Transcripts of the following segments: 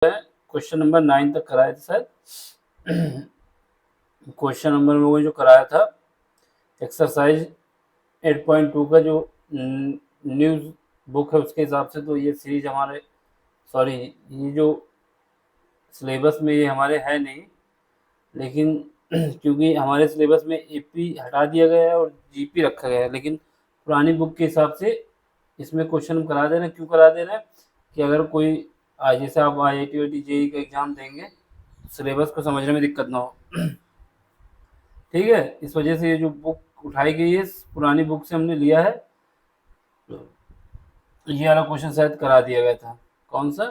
Question number 9 तक कराए थे शायद। क्वेश्चन नंबर में वो जो कराया था एक्सरसाइज 8.2 का जो न्यूज़ बुक है उसके हिसाब से तो ये सीरीज हमारे सॉरी ये जो सिलेबस में ये हमारे है नहीं, लेकिन क्योंकि हमारे सिलेबस में एपी हटा दिया गया है और जीपी रखा गया है, लेकिन पुरानी बुक के हिसाब से इसमें क्वेश्चन हम करा दे रहे हैं। क्यों करा दे रहे हैं कि अगर कोई जैसे आप IIT वाईटी जेई का एग्ज़ाम देंगे सिलेबस को समझने में दिक्कत ना हो। ठीक है, इस वजह से ये जो बुक उठाई गई है पुरानी बुक से हमने लिया है। ये वाला क्वेश्चन शायद करा दिया गया था। कौन सा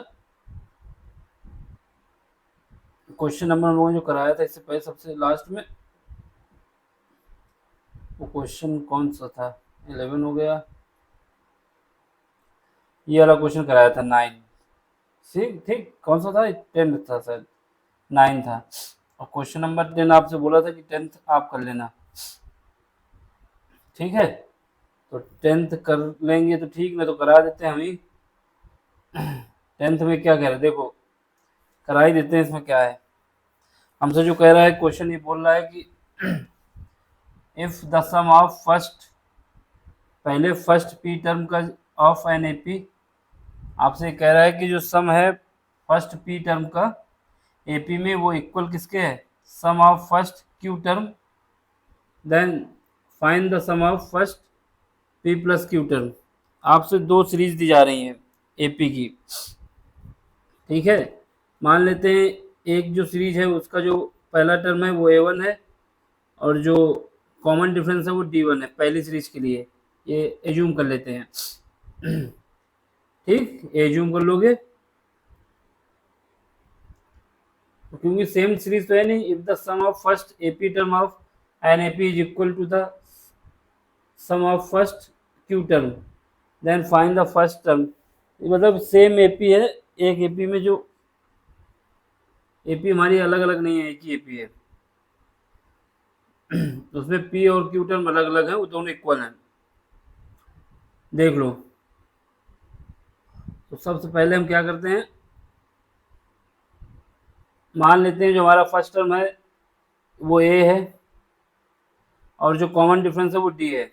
क्वेश्चन नंबर हम लोगों ने जो कराया था इससे पहले सबसे लास्ट में, वो क्वेश्चन कौन सा था? 11 हो गया। ये वाला क्वेश्चन कराया था 9। ठीक ठीक, कौन सा था? 10 था शायद, 9 था। और क्वेश्चन नंबर 10 आपसे बोला था कि 10th आप कर लेना। ठीक है, तो 10th कर लेंगे तो ठीक, नहीं तो करा देते हैं हम ही। 10th में क्या कह रहे हैं देखो, करा ही देते हैं। इसमें क्या है, हमसे जो कह रहा है क्वेश्चन, ये बोल रहा है कि if the sum of first, पहले फर्स्ट पी टर्म का ऑफ एन एपी, आपसे कह रहा है कि जो सम है फर्स्ट पी टर्म का एपी में वो इक्वल किसके है? Sum of first Q term, then find the sum of first P plus Q term. आपसे दो सीरीज दी जा रही हैं एपी की। ठीक है, मान लेते हैं एक जो सीरीज है उसका जो पहला टर्म है वो A1 है और जो कॉमन डिफरेंस है वो D1 है पहली सीरीज के लिए। ये एज्यूम कर लेते हैं। ठीक, एज्यूम कर लोगे क्योंकि सेम सीरीज तो है नहीं। If the sum of first AP term of N AP is equal to the sum of first Q term, then find the first term. मतलब सेम एपी है, एक एपी में जो एपी हमारी अलग अलग नहीं है, एक ही एपी है, उसमें पी और क्यू टर्म अलग अलग है, वो दोनों इक्वल हैं। देख लो, तो सबसे पहले हम क्या करते हैं, मान लेते हैं जो हमारा फर्स्ट टर्म है वो ए है और जो कॉमन डिफरेंस है वो डी है।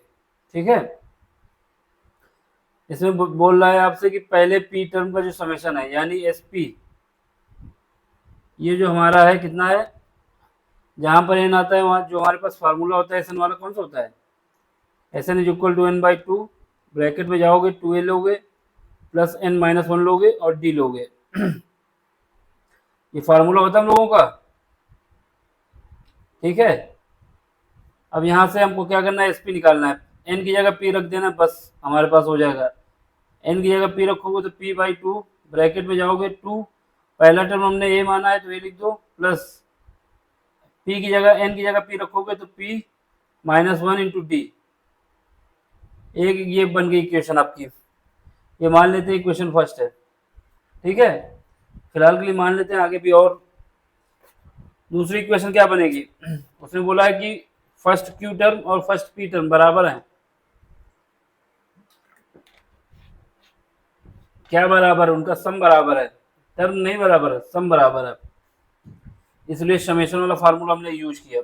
ठीक है, इसमें बोल रहा है आपसे कि पहले पी टर्म का जो समेशन है यानी एस पी, ये जो हमारा है कितना है, जहाँ पर एन आता है वहाँ जो हमारे पास फार्मूला होता है एस एन वाला कौन सा होता है? S n is equal to n by two, bracket में जाओगे 2a लोगे प्लस n-1 लोगे और d लोगे। ये फार्मूला होता है हम लोगों का। ठीक है, अब यहाँ से हमको क्या करना है, एस पी निकालना है। एन की जगह पी रख देना, बस हमारे पास हो जाएगा। एन की जगह पी रखोगे तो पी बाई टू, ब्रैकेट में जाओगे 2, पहला टर्म हमने ए माना है तो ए लिख दो, प्लस पी की जगह एन की जगह पी रखोगे तो पी -1 इंटू डी। एक ये बन गई इक्वेशन आपकी। ये मान लेते हैं इक्वेशन फर्स्ट है। ठीक है, फिलहाल के लिए मान लेते हैं, आगे भी और दूसरी इक्वेशन क्या बनेगी, उसने बोला है कि फर्स्ट क्यू टर्म और फर्स्ट पी टर्म बराबर हैं। क्या बराबर है? उनका सम बराबर है, टर्म नहीं बराबर है, सम बराबर है, इसलिए समेशन वाला फार्मूला हमने यूज किया।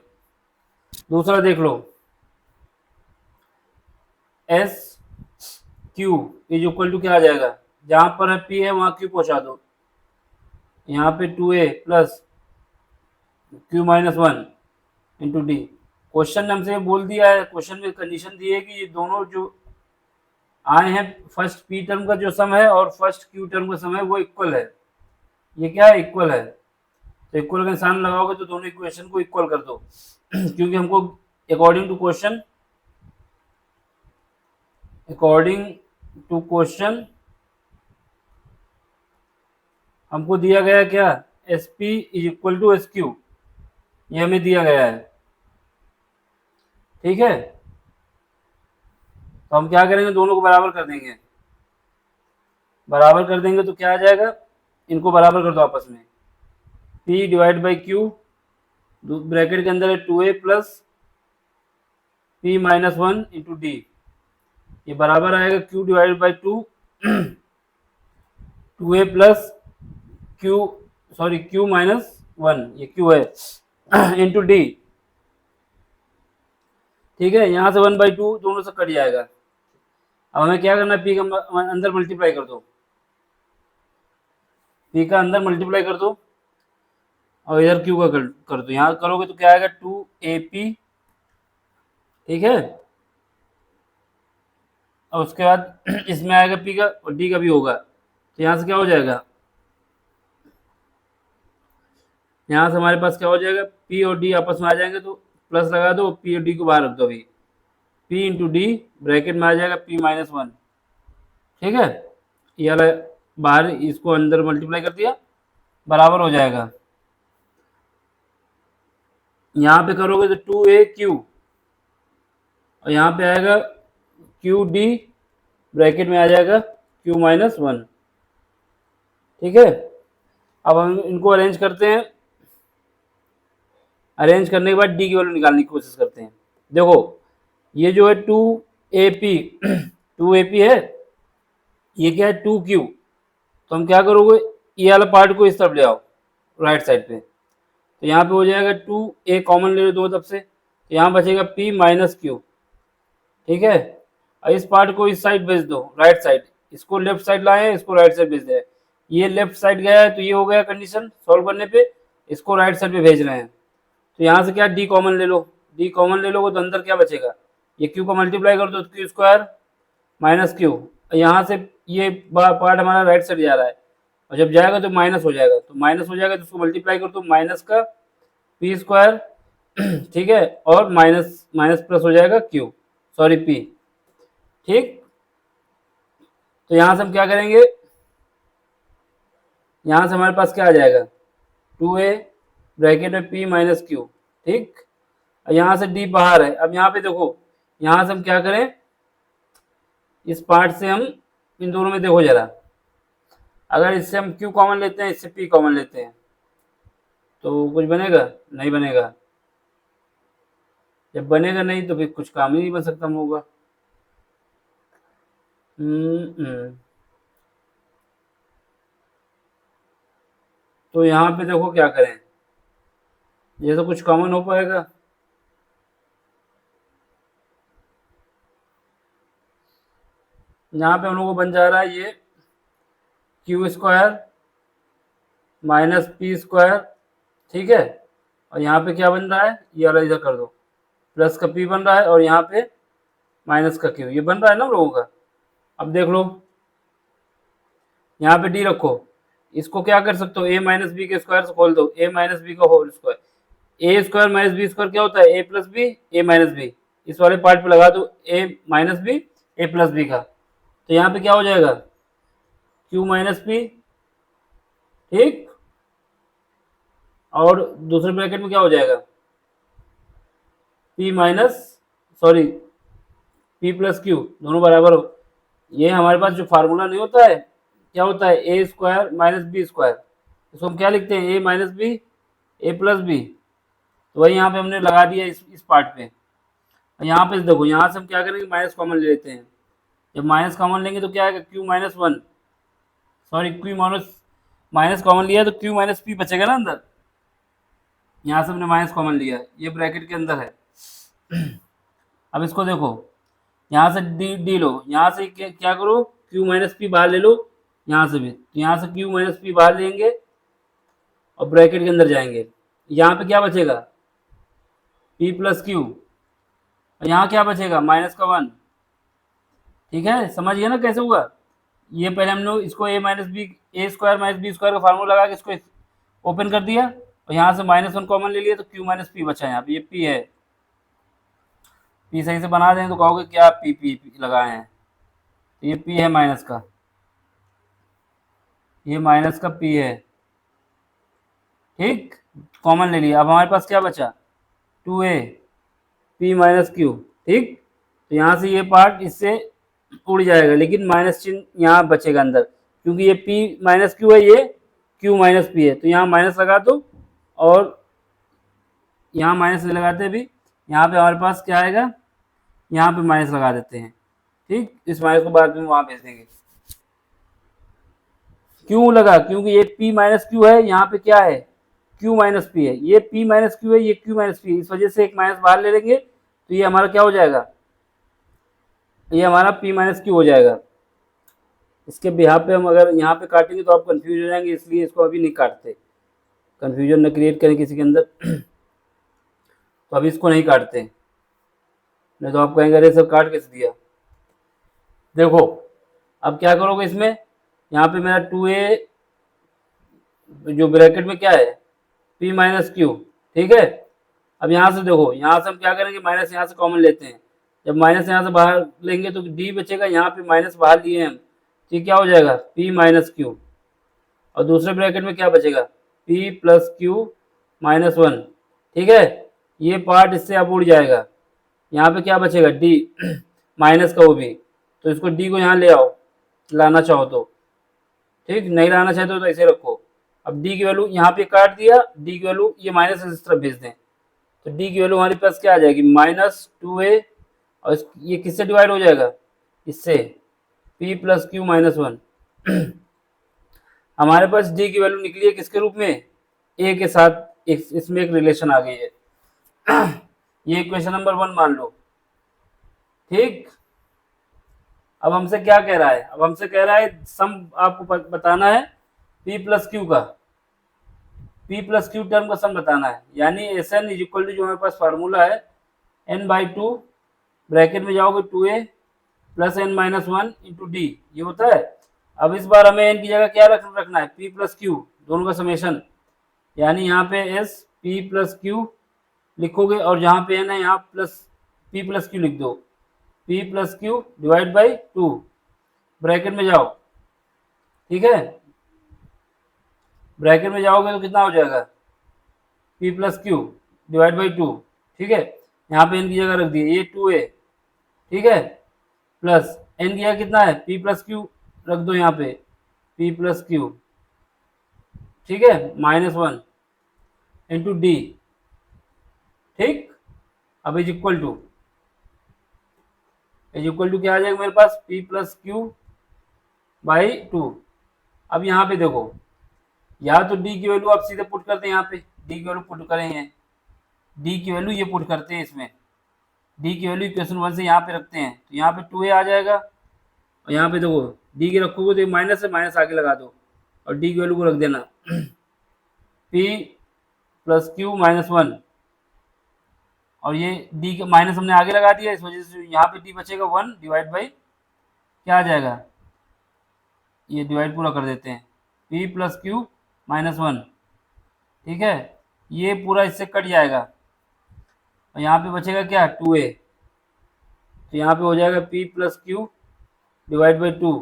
दूसरा देख लो, S Q is equal to क्या आ जाएगा, जहां पर है पी है वहां क्यू पहुंचा दो, यहाँ पे 2a plus Q-1 into D. Question ने हमसे बोल दिया है, क्वेश्चन में कंडीशन दी है कि ये दोनों जो आए हैं फर्स्ट पी टर्म का जो सम है और फर्स्ट क्यू टर्म का सम है वो इक्वल है। ये क्या है? इक्वल है। तो इक्वल का निशान लगाओगे तो दोनों इक्वेशन को इक्वल कर दो। क्योंकि हमको अकॉर्डिंग टू क्वेश्चन हमको दिया गया क्या, S p is equal to S q, ये हमें दिया गया है। ठीक है, तो हम क्या करेंगे, दोनों को बराबर कर देंगे। बराबर कर देंगे तो क्या आ जाएगा, इनको बराबर कर दो आपस में, P divide by Q, bracket के अंदर है 2a plus P-1 into D, ये बराबर आएगा Q divide by 2, 2a plus Q sorry Q minus 1, ये Q है इंटू डी, ठीक है। यहाँ से 1/2 दोनों से कट जाएगा। अब हमें क्या करना है, P का अंदर मल्टीप्लाई कर दो, P का अंदर मल्टीप्लाई कर दो और इधर Q का कर दो। यहाँ करोगे तो क्या आएगा 2AP, ठीक है। और उसके बाद इसमें आएगा P का और D का भी होगा, तो यहाँ से क्या हो जाएगा, यहाँ से हमारे पास क्या हो जाएगा, P और D आपस में आ जाएंगे तो प्लस लगा दो, P और D को बाहर रख दो अभी, P इंटू डी ब्रैकेट में आ जाएगा P माइनस 1, ठीक है। ये वाला बाहर, इसको अंदर मल्टीप्लाई कर दिया, बराबर हो जाएगा। यहाँ पे करोगे तो 2AQ और यहाँ पे आएगा QD ब्रैकेट में आ जाएगा Q माइनस 1, ठीक है। अब हम इनको अरेंज करते हैं, अरेंज करने के बाद डी की वैल्यू निकालने की कोशिश करते हैं। देखो ये जो है 2AP 2AP है, ये क्या है 2Q, तो हम क्या करोगे, ये वाला पार्ट को इस तरफ ले आओ राइट साइड पे, तो यहाँ पे हो जाएगा 2A कॉमन ले लो दो तरफ से, तो यहाँ बचेगा P माइनस Q, ठीक है। और इस पार्ट को इस साइड भेज दो राइट साइड, इसको लेफ्ट साइड लाए, इसको राइट साइड भेज दे, ये लेफ्ट साइड गया है तो ये हो गया कंडीशन सॉल्व करने पे, इसको राइट साइड पे भेज रहे हैं। तो यहाँ से क्या डी कॉमन ले लो, डी कॉमन ले लोगे तो अंदर क्या बचेगा, ये क्यू को मल्टीप्लाई कर दो तो क्यू स्क्वायर माइनस क्यू, यहाँ से ये पार्ट हमारा राइट साइड जा रहा है और जब जाएगा तो माइनस हो जाएगा, तो माइनस हो जाएगा तो उसको मल्टीप्लाई कर दो माइनस का पी स्क्वायर ठीक है, और माइनस माइनस प्लस हो जाएगा क्यू, सॉरी पी, ठीक। तो यहाँ से हम क्या करेंगे, यहाँ से हमारे पास क्या आ जाएगा 2A ब्रैकेट में P माइनस क्यू, ठीक। यहाँ से D बाहर है। अब यहाँ पे देखो, यहाँ से हम क्या करें, इस पार्ट से हम इन दोनों में देखो जरा, अगर इससे हम Q कॉमन लेते हैं, इससे P कॉमन लेते हैं तो कुछ बनेगा, नहीं बनेगा। जब बनेगा नहीं तो फिर कुछ काम ही नहीं बन सकता हम होगा। तो यहाँ पे देखो क्या करें, ये तो कुछ कॉमन हो पाएगा, यहाँ पे हम लोग को बन जा रहा है ये Q square minus P square, ठीक है। और यहाँ पे क्या बन रहा है, ये वाला इधर कर दो, प्लस का पी बन रहा है और यहाँ पे माइनस का क्यू, ये बन रहा है ना हम लोगों का। अब देख लो यहाँ पे डी रखो, इसको क्या कर सकते हो, ए माइनस बी के स्क्वायर से खोल दो, ए माइनस बी का होल स्क्वायर, ए स्क्वायर माइनस बी स्क्वायर क्या होता है, ए प्लस बी ए माइनस बी, इस वाले पार्ट पे लगा दो ए माइनस बी ए प्लस बी का, तो यहाँ पे क्या हो जाएगा क्यू माइनस पी, ठीक। और दूसरे ब्रैकेट में क्या हो जाएगा P minus sorry P plus Q, दोनों बराबर हो। ये हमारे पास जो फार्मूला नहीं होता है, क्या होता है ए स्क्वायर माइनस बी स्क्वायर, इसको हम क्या लिखते हैं ए माइनस बी ए प्लस बी, तो वही यहाँ पे हमने लगा दिया इस पार्ट पे। यहाँ पे देखो, यहाँ से हम क्या करेंगे माइनस कॉमन ले लेते हैं, जब माइनस कॉमन लेंगे तो क्या आएगा Q minus 1, sorry Q minus minus common लिया तो क्यू माइनस पी बचेगा ना अंदर, यहाँ से हमने माइनस कॉमन लिया, ये ब्रैकेट के अंदर है। अब इसको देखो, यहाँ से डी लो, यहाँ से क्या करो क्यू माइनस पी बाहर ले लो, यहाँ से भी, तो यहाँ से क्यू माइनस पी बाहर लेंगे और ब्रैकेट के अंदर जाएंगे, यहाँ पे क्या बचेगा पी प्लस क्यू, और यहाँ क्या बचेगा माइनस का 1, ठीक है। समझ गया ना कैसे होगा, ये पहले हम लोग इसको ए माइनस बी ए स्क्वायर माइनस बी स्क्वायर का फार्मूला लगा के इसको ओपन कर दिया और यहाँ से -1 कॉमन ले लिया तो क्यू माइनस पी बचा, यहाँ पे ये पी है, पी सही से बना दें तो कहोगे क्या पी पी, पी लगाए हैं, तो ये पी है माइनस का, ये माइनस का पी है, ठीक। कॉमन ले लिया, अब हमारे पास क्या बचा 2A पी माइनस क्यू, ठीक। तो यहाँ से ये पार्ट इससे उड़ जाएगा लेकिन माइनस चिन्ह यहाँ बचेगा अंदर, क्योंकि ये पी माइनस क्यू है, ये क्यू माइनस पी है, तो यहाँ माइनस लगा दो और यहाँ माइनस लगाते भी, यहाँ पे हमारे पास क्या आएगा, यहाँ पे माइनस लगा देते हैं, ठीक। इस माइनस को बाद में वहाँ भेज देंगे, क्यों लगा? क्योंकि ये p माइनस क्यू है, यहाँ पे क्या है q माइनस पी है, ये p माइनस क्यू है, ये q माइनस पी है, इस वजह से एक माइनस बाहर ले लेंगे तो ये हमारा क्या हो जाएगा, ये हमारा p माइनस क्यू हो जाएगा। इसके बिहार पे हम अगर यहाँ पे काटेंगे तो आप कंफ्यूज हो जाएंगे, इसलिए इसको अभी नहीं काटते, कंफ्यूजन न क्रिएट करें किसी के अंदर तो अभी इसको नहीं काटते, नहीं तो आप कहेंगे अरे सब काट कैसे दिया। देखो अब क्या करोगे इसमें, यहाँ पे मेरा 2a जो ब्रैकेट में क्या है p माइनस क्यू, ठीक है। अब यहाँ से देखो, यहाँ से हम क्या करेंगे, माइनस यहाँ से कॉमन लेते हैं, जब माइनस यहाँ से बाहर लेंगे तो d बचेगा, यहाँ पे माइनस बाहर लिए हम तो क्या हो जाएगा p माइनस क्यू, और दूसरे ब्रैकेट में क्या बचेगा p plus Q minus one, ठीक है। ये पार्ट इससे अब उड़ जाएगा, यहाँ पे क्या बचेगा d माइनस का वो भी, तो इसको d को यहाँ ले आओ, लाना चाहो तो ठीक, नहीं लाना चाहते हो तो ऐसे रखो। अब d की वैल्यू यहाँ पे काट दिया, d की वैल्यू ये माइनस इस तरफ भेज दें तो d की वैल्यू हमारे पास क्या आ जाएगी -2a, और ये किससे डिवाइड हो जाएगा, इससे p plus Q minus one हमारे पास d की वैल्यू निकली है किसके रूप में, a के साथ, इसमें एक रिलेशन आ गई है ये इक्वेशन नंबर 1 मान लो, ठीक। अब हमसे क्या कह रहा है, अब हमसे कह रहा है सम आपको बताना है p प्लस क्यू का, p प्लस क्यू टर्म का सम बताना है, यानी S n is equal to जो हमारे पास फार्मूला है n/2 ब्रैकेट में जाओगे 2a plus n minus one into D, ये होता है। अब इस बार हमें n की जगह क्या रखना है, p प्लस क्यू, दोनों का समेशन, यानी यहाँ पे s p प्लस क्यू लिखोगे और जहाँ पे n है यहाँ प्लस p प्लस क्यू लिख दो, p plus Q divide by 2 bracket में जाओ, ठीक है। ब्रैकेट में जाओगे तो कितना हो जाएगा p plus Q divide by 2, ठीक है। यहाँ पे n की जगह रख दिए, ये 2a, ठीक है, प्लस n की जगह कितना है p प्लस क्यू रख दो यहाँ पे, p प्लस क्यू, ठीक है, -1 इंटू डी, ठीक। अब इज इक्वल टू क्या आ जाएगा मेरे पास, p प्लस क्यू बाई 2। अब यहाँ पे देखो, या तो d की वैल्यू आप सीधे पुट करते हैं, यहाँ पे d की वैल्यू पुट करेंगे, d की वैल्यू ये पुट करते हैं इसमें, d की वैल्यू इक्वेशन 1 से यहाँ पे रखते हैं तो यहाँ पे 2a आ जाएगा, और यहाँ पे देखो d की रखोगे तो माइनस से माइनस आगे लगा दो और d की वैल्यू को रख देना p plus Q minus one, और ये d का माइनस हमने आगे लगा दिया, इस वजह से यहाँ पे d बचेगा 1 डिवाइड बाई क्या आ जाएगा, ये डिवाइड पूरा कर देते हैं, p plus Q minus one, ठीक है, ये पूरा इससे कट जाएगा और यहाँ पे बचेगा क्या 2a, तो यहाँ पे हो जाएगा p plus Q divide by 2,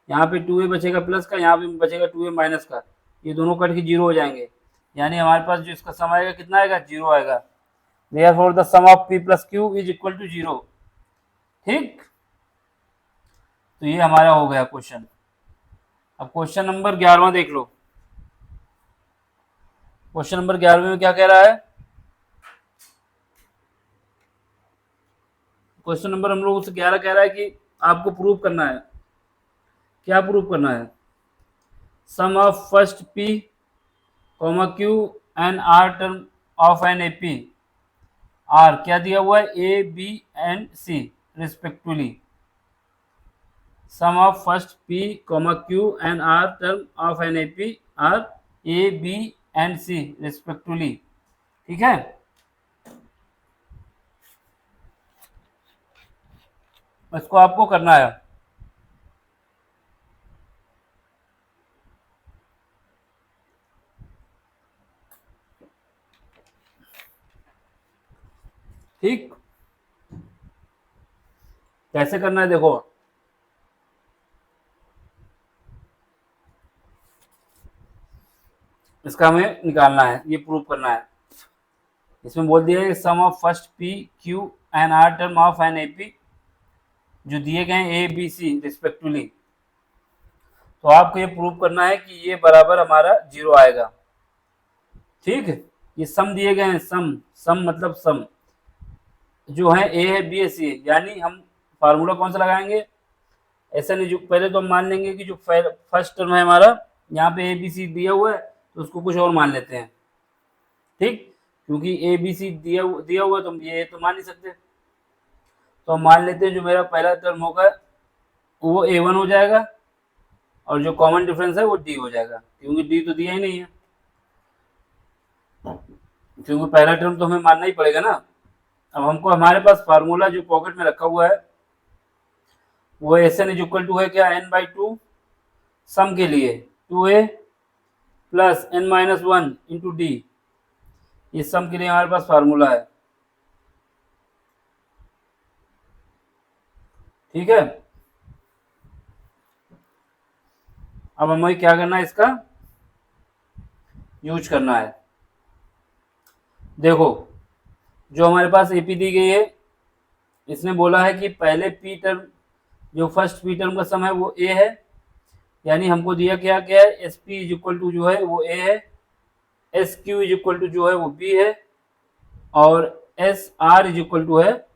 यहाँ पे 2a बचेगा प्लस का, यहाँ पे बचेगा 2a माइनस का, ये दोनों कट के जीरो हो जाएंगे, यानी हमारे पास जो इसका सम आएगा कितना आएगा, जीरो आएगा। Therefore the sum of p plus q is equal to 0, ठीक। तो ये हमारा हो गया क्वेश्चन। अब क्वेश्चन नंबर 11वां देख लो, क्वेश्चन नंबर 11वें में क्या कह रहा है, क्वेश्चन नंबर हम लोग उससे 11 कह रहा है कि आपको प्रूव करना है, क्या प्रूव करना है, sum of first p comma q and r term of N A P are, क्या दिया हुआ है A B and C respectively, sum of first p comma q and r term of N A P are A B and C respectively, ठीक है। इसको आपको करना है, ठीक। कैसे करना है देखो, इसका हमें निकालना है, ये प्रूव करना है। इसमें बोल दिया है sum of first p q and r term of N A P जो दिए गए हैं ए बी सी रिस्पेक्टिवली, तो आपको ये प्रूव करना है कि ये बराबर हमारा 0 आएगा, ठीक। ये सम दिए गए हैं, सम मतलब सम जो है ए है बी है सी है, यानी हम फार्मूला कौन सा लगाएंगे, ऐसा नहीं, जो पहले तो हम मान लेंगे कि जो फर्स्ट टर्म है हमारा यहाँ पे ए बी सी दिया हुआ है तो उसको कुछ और मान लेते हैं, ठीक, क्योंकि ए बी सी दिया हुआ तो ये तो मान नहीं सकते, तो हम मान लेते हैं जो मेरा पहला टर्म होगा वो A1 हो जाएगा और जो कॉमन डिफरेंस है वो D हो जाएगा, क्योंकि D तो दिया ही नहीं है, क्योंकि पहला टर्म तो हमें मानना ही पड़ेगा ना। अब हमको हमारे पास फार्मूला जो पॉकेट में रखा हुआ है वो Sn इज इक्वल टू है क्या, n/2 सम के लिए 2a plus n-1 into D, इस सम के लिए हमारे पास फार्मूला है, ठीक है। अब हमें क्या करना है, इसका यूज करना है। देखो जो हमारे पास एपी दी गई है, इसने बोला है कि पहले पी टर्म जो फर्स्ट पी टर्म का सम है वो ए है, यानी हमको दिया क्या क्या है, S p is equal to जो है वो ए है, S Q is equal to जो है वो बी है, और S r is equal to है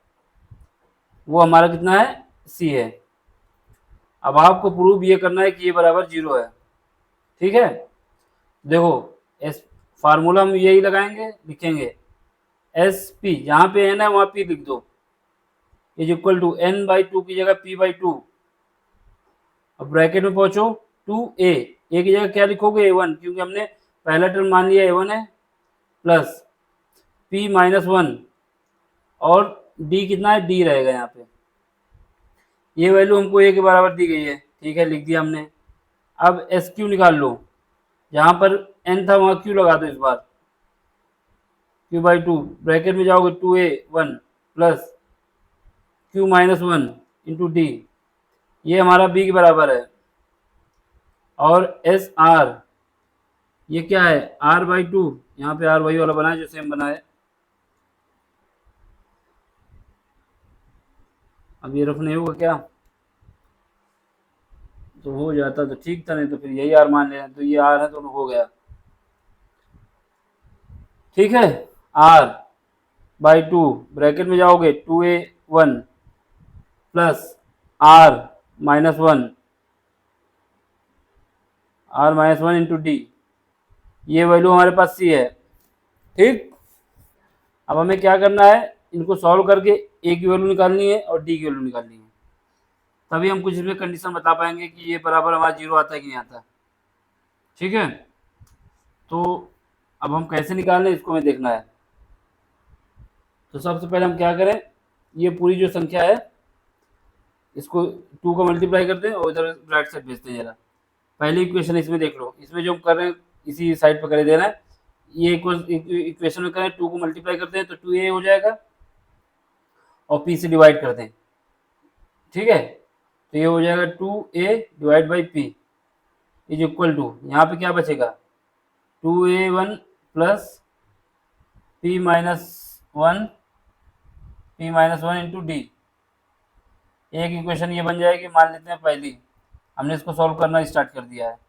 वो हमारा कितना है, सी है। अब आपको प्रूव ये करना है कि ये बराबर 0 है, ठीक है। देखो एस फार्मूला हम यही लगाएंगे, लिखेंगे एस पी, जहाँ पे एन है वहाँ पी लिख दो, इज इक्वल टू n/2 की जगह p/2। अब ब्रैकेट में पहुंचो 2a, ए की जगह क्या लिखोगे, a1, क्योंकि हमने पहला टर्म मान लिया a1 है, प्लस p-1 और d कितना है, d रहेगा यहाँ पे, ये वैल्यू हमको a के बराबर दी गई है, ठीक है, लिख दिया हमने। अब एस क्यू निकाल लो, जहाँ पर n था वहाँ q लगा दो इस बार, q/2 ब्रैकेट में जाओगे 2a1 plus q-1 into D, ये हमारा b के बराबर है, और एस आर ये क्या है, r/2, यहाँ पे r वही वाला बना है जो सेम बना है। अब ये रफ नहीं होगा क्या, तो हो जाता तो ठीक था, नहीं तो फिर यही r मान लेना, तो ये r है तो हो गया, ठीक है। r/2 ब्रैकेट में जाओगे 2a1 plus r-1 into D, ये वैल्यू हमारे पास सी है, ठीक। अब हमें क्या करना है, इनको सॉल्व करके ए की वैल्यू निकालनी है और डी की वैल्यू निकालनी है, तभी हम कुछ इसमें कंडीशन बता पाएंगे कि ये बराबर हमारा 0 आता है कि नहीं आता, ठीक है। तो अब हम कैसे निकाल रहे हैं इसको हमें देखना है। तो सबसे पहले हम क्या करें, ये पूरी जो संख्या है इसको 2 का मल्टीप्लाई करते हैं और इधर राइट साइड भेजते हैं। जरा पहली इक्वेशन इसमें देख लो, इसमें जो हम कर रहे हैं इसी साइड पर कर देना है, ये इक्वेशन में करें 2 को मल्टीप्लाई करते हैं तो 2a हो जाएगा और p से डिवाइड कर दें, ठीक है, तो ये हो जाएगा 2a divide by p is equal to, यहाँ पे क्या बचेगा 2a1 plus p-1 into d. एक इक्वेशन ये बन जाएगी, मान लेते हैं पहली, हमने इसको सॉल्व करना स्टार्ट कर दिया है।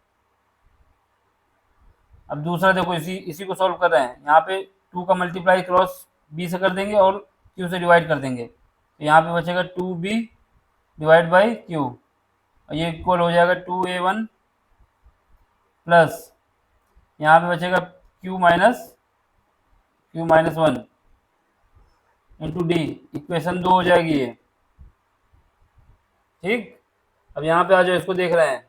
अब दूसरा देखो, इसी को सॉल्व कर रहे हैं, यहाँ पे 2 का मल्टीप्लाई क्रॉस b से कर देंगे और q से डिवाइड कर देंगे, तो यहाँ पे बचेगा 2b डिवाइड बाई q, और ये इक्वल हो जाएगा 2a1 प्लस यहाँ पे बचेगा q-1 इंटू डी, इक्वेशन 2 हो जाएगी ये, ठीक। अब यहाँ पे आ जाओ, इसको देख रहे हैं,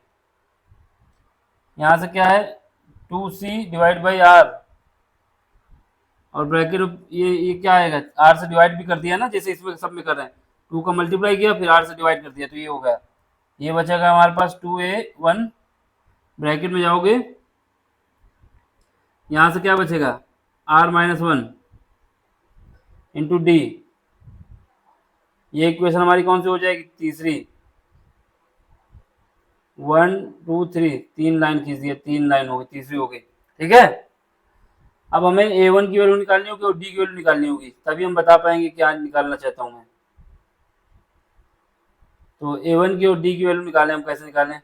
यहाँ से क्या है 2c डिवाइड बाई r, और ब्रैकेट ये क्या आएगा, r से डिवाइड भी कर दिया ना, जैसे इसमें सब में कर रहे हैं, 2 का मल्टीप्लाई किया फिर r से डिवाइड कर दिया, तो ये हो गया, ये बचेगा हमारे पास 2a1, ब्रैकेट में जाओगे यहाँ से क्या बचेगा r-1 इंटू डी, ये इक्वेशन हमारी कौन सी हो जाएगी, तीसरी, 1 2 3, 3 लाइन खींच दिया, 3 लाइन हो गई, तीसरी हो गई, ठीक है। अब हमें a1 की वैल्यू निकालनी होगी और d की वैल्यू निकालनी होगी, तभी हम बता पाएंगे क्या निकालना चाहता हूं मैं। तो a1 की और d की वैल्यू निकालें, हम कैसे निकालें,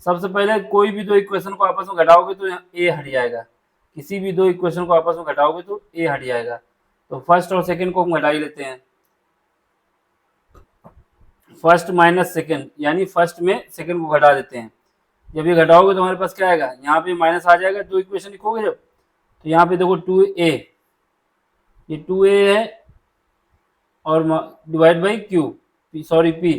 सबसे पहले कोई भी दो इक्वेशन को आपस में घटाओगे तो a हट जाएगा, किसी भी दो इक्वेशन को आपस में घटाओगे तो a हट जाएगा, तो फर्स्ट और सेकंड को हम घटा ही लेते हैं। फर्स्ट माइनस सेकेंड, यानी फर्स्ट में सेकेंड को घटा देते हैं। जब ये घटाओगे तो हमारे पास क्या आएगा, यहाँ पे माइनस आ जाएगा, तो इक्वेशन लिखोगे जब, तो यहाँ पे देखो 2a, ये 2a है और divide by Q, sorry p।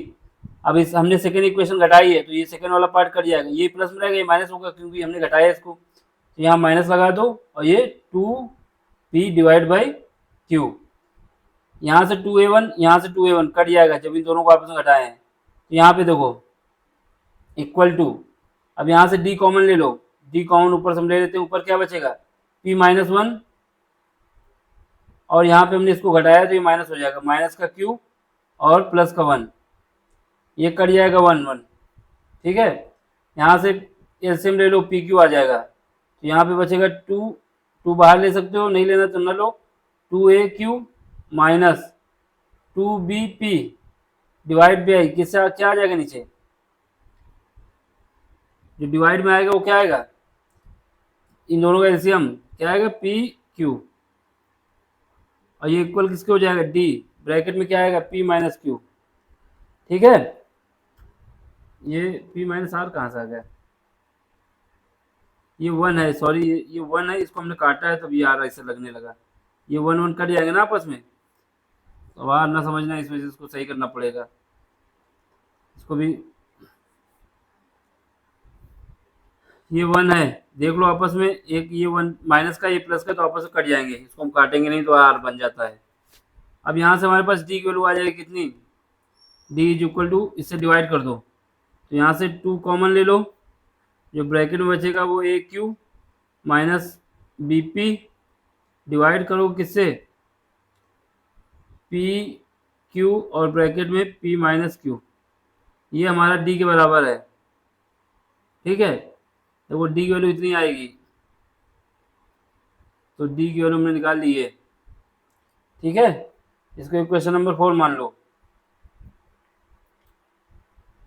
अब इस हमने सेकेंड इक्वेशन घटाई है तो ये सेकेंड वाला पार्ट कट जाएगा, ये प्लस में रहेगा, ये माइनस होगा क्योंकि हमने घटाया इसको, तो यहाँ माइनस लगा दो और ये 2p डिवाइड बाई क्यू। यहाँ से 2a1, यहाँ से 2a1 कट जाएगा जब इन दोनों को आपस में घटाए हैं, तो यहाँ पे देखो इक्वल टू, अब यहाँ से d कॉमन ले लो, d कॉमन ऊपर से हम ले लेते हैं, ऊपर क्या बचेगा p माइनस 1, और यहाँ पे हमने इसको घटाया तो ये माइनस हो जाएगा, माइनस का q और प्लस का 1, ये कट जाएगा 1 1, ठीक है। यहाँ से एलसीएम ले लो, पी क्यू आ जाएगा, तो यहाँ पे बचेगा 2 बाहर ले सकते हो, नहीं लेना तो न लो, 2a q minus 2bp divide by I, किससे क्या आ जाएगा नीचे, जो डिवाइड में आएगा वो क्या आएगा, इन दोनों का एलसीएम क्या आएगा पी क्यू, और ये इक्वल किसके हो जाएगा डी, ब्रैकेट में क्या आएगा p माइनस क्यू, ठीक है। ये p माइनस आर कहाँ से आ गया, ये 1 है, सॉरी ये 1 है, इसको हमने काटा है तब ये आर ऐसे लगने लगा, ये 1 1 कट जाएंगे ना आपस में, तो आर ना समझना, इस वजह से इसको सही करना पड़ेगा, इसको भी, ये 1 है, देख लो आपस में, एक ये 1 माइनस का ये प्लस का, तो आपस में कट जाएंगे, इसको हम काटेंगे नहीं तो आर बन जाता है। अब यहाँ से हमारे पास डी की वैल्यू आ जाएगी कितनी, डी इज इक्वल टू, इससे डिवाइड कर दो, तो यहाँ से 2 कॉमन ले लो, जो ब्रैकेट में बचेगा वो A Q minus B P divide करो किससे, पी क्यू और ब्रैकेट में पी माइनस क्यू, ये हमारा डी के बराबर है, ठीक है। तो वो डी की वैल्यू इतनी आएगी, तो डी की वैल्यू हमने निकाल ली है, ठीक है। इसको क्वेश्चन नंबर 4 मान लो।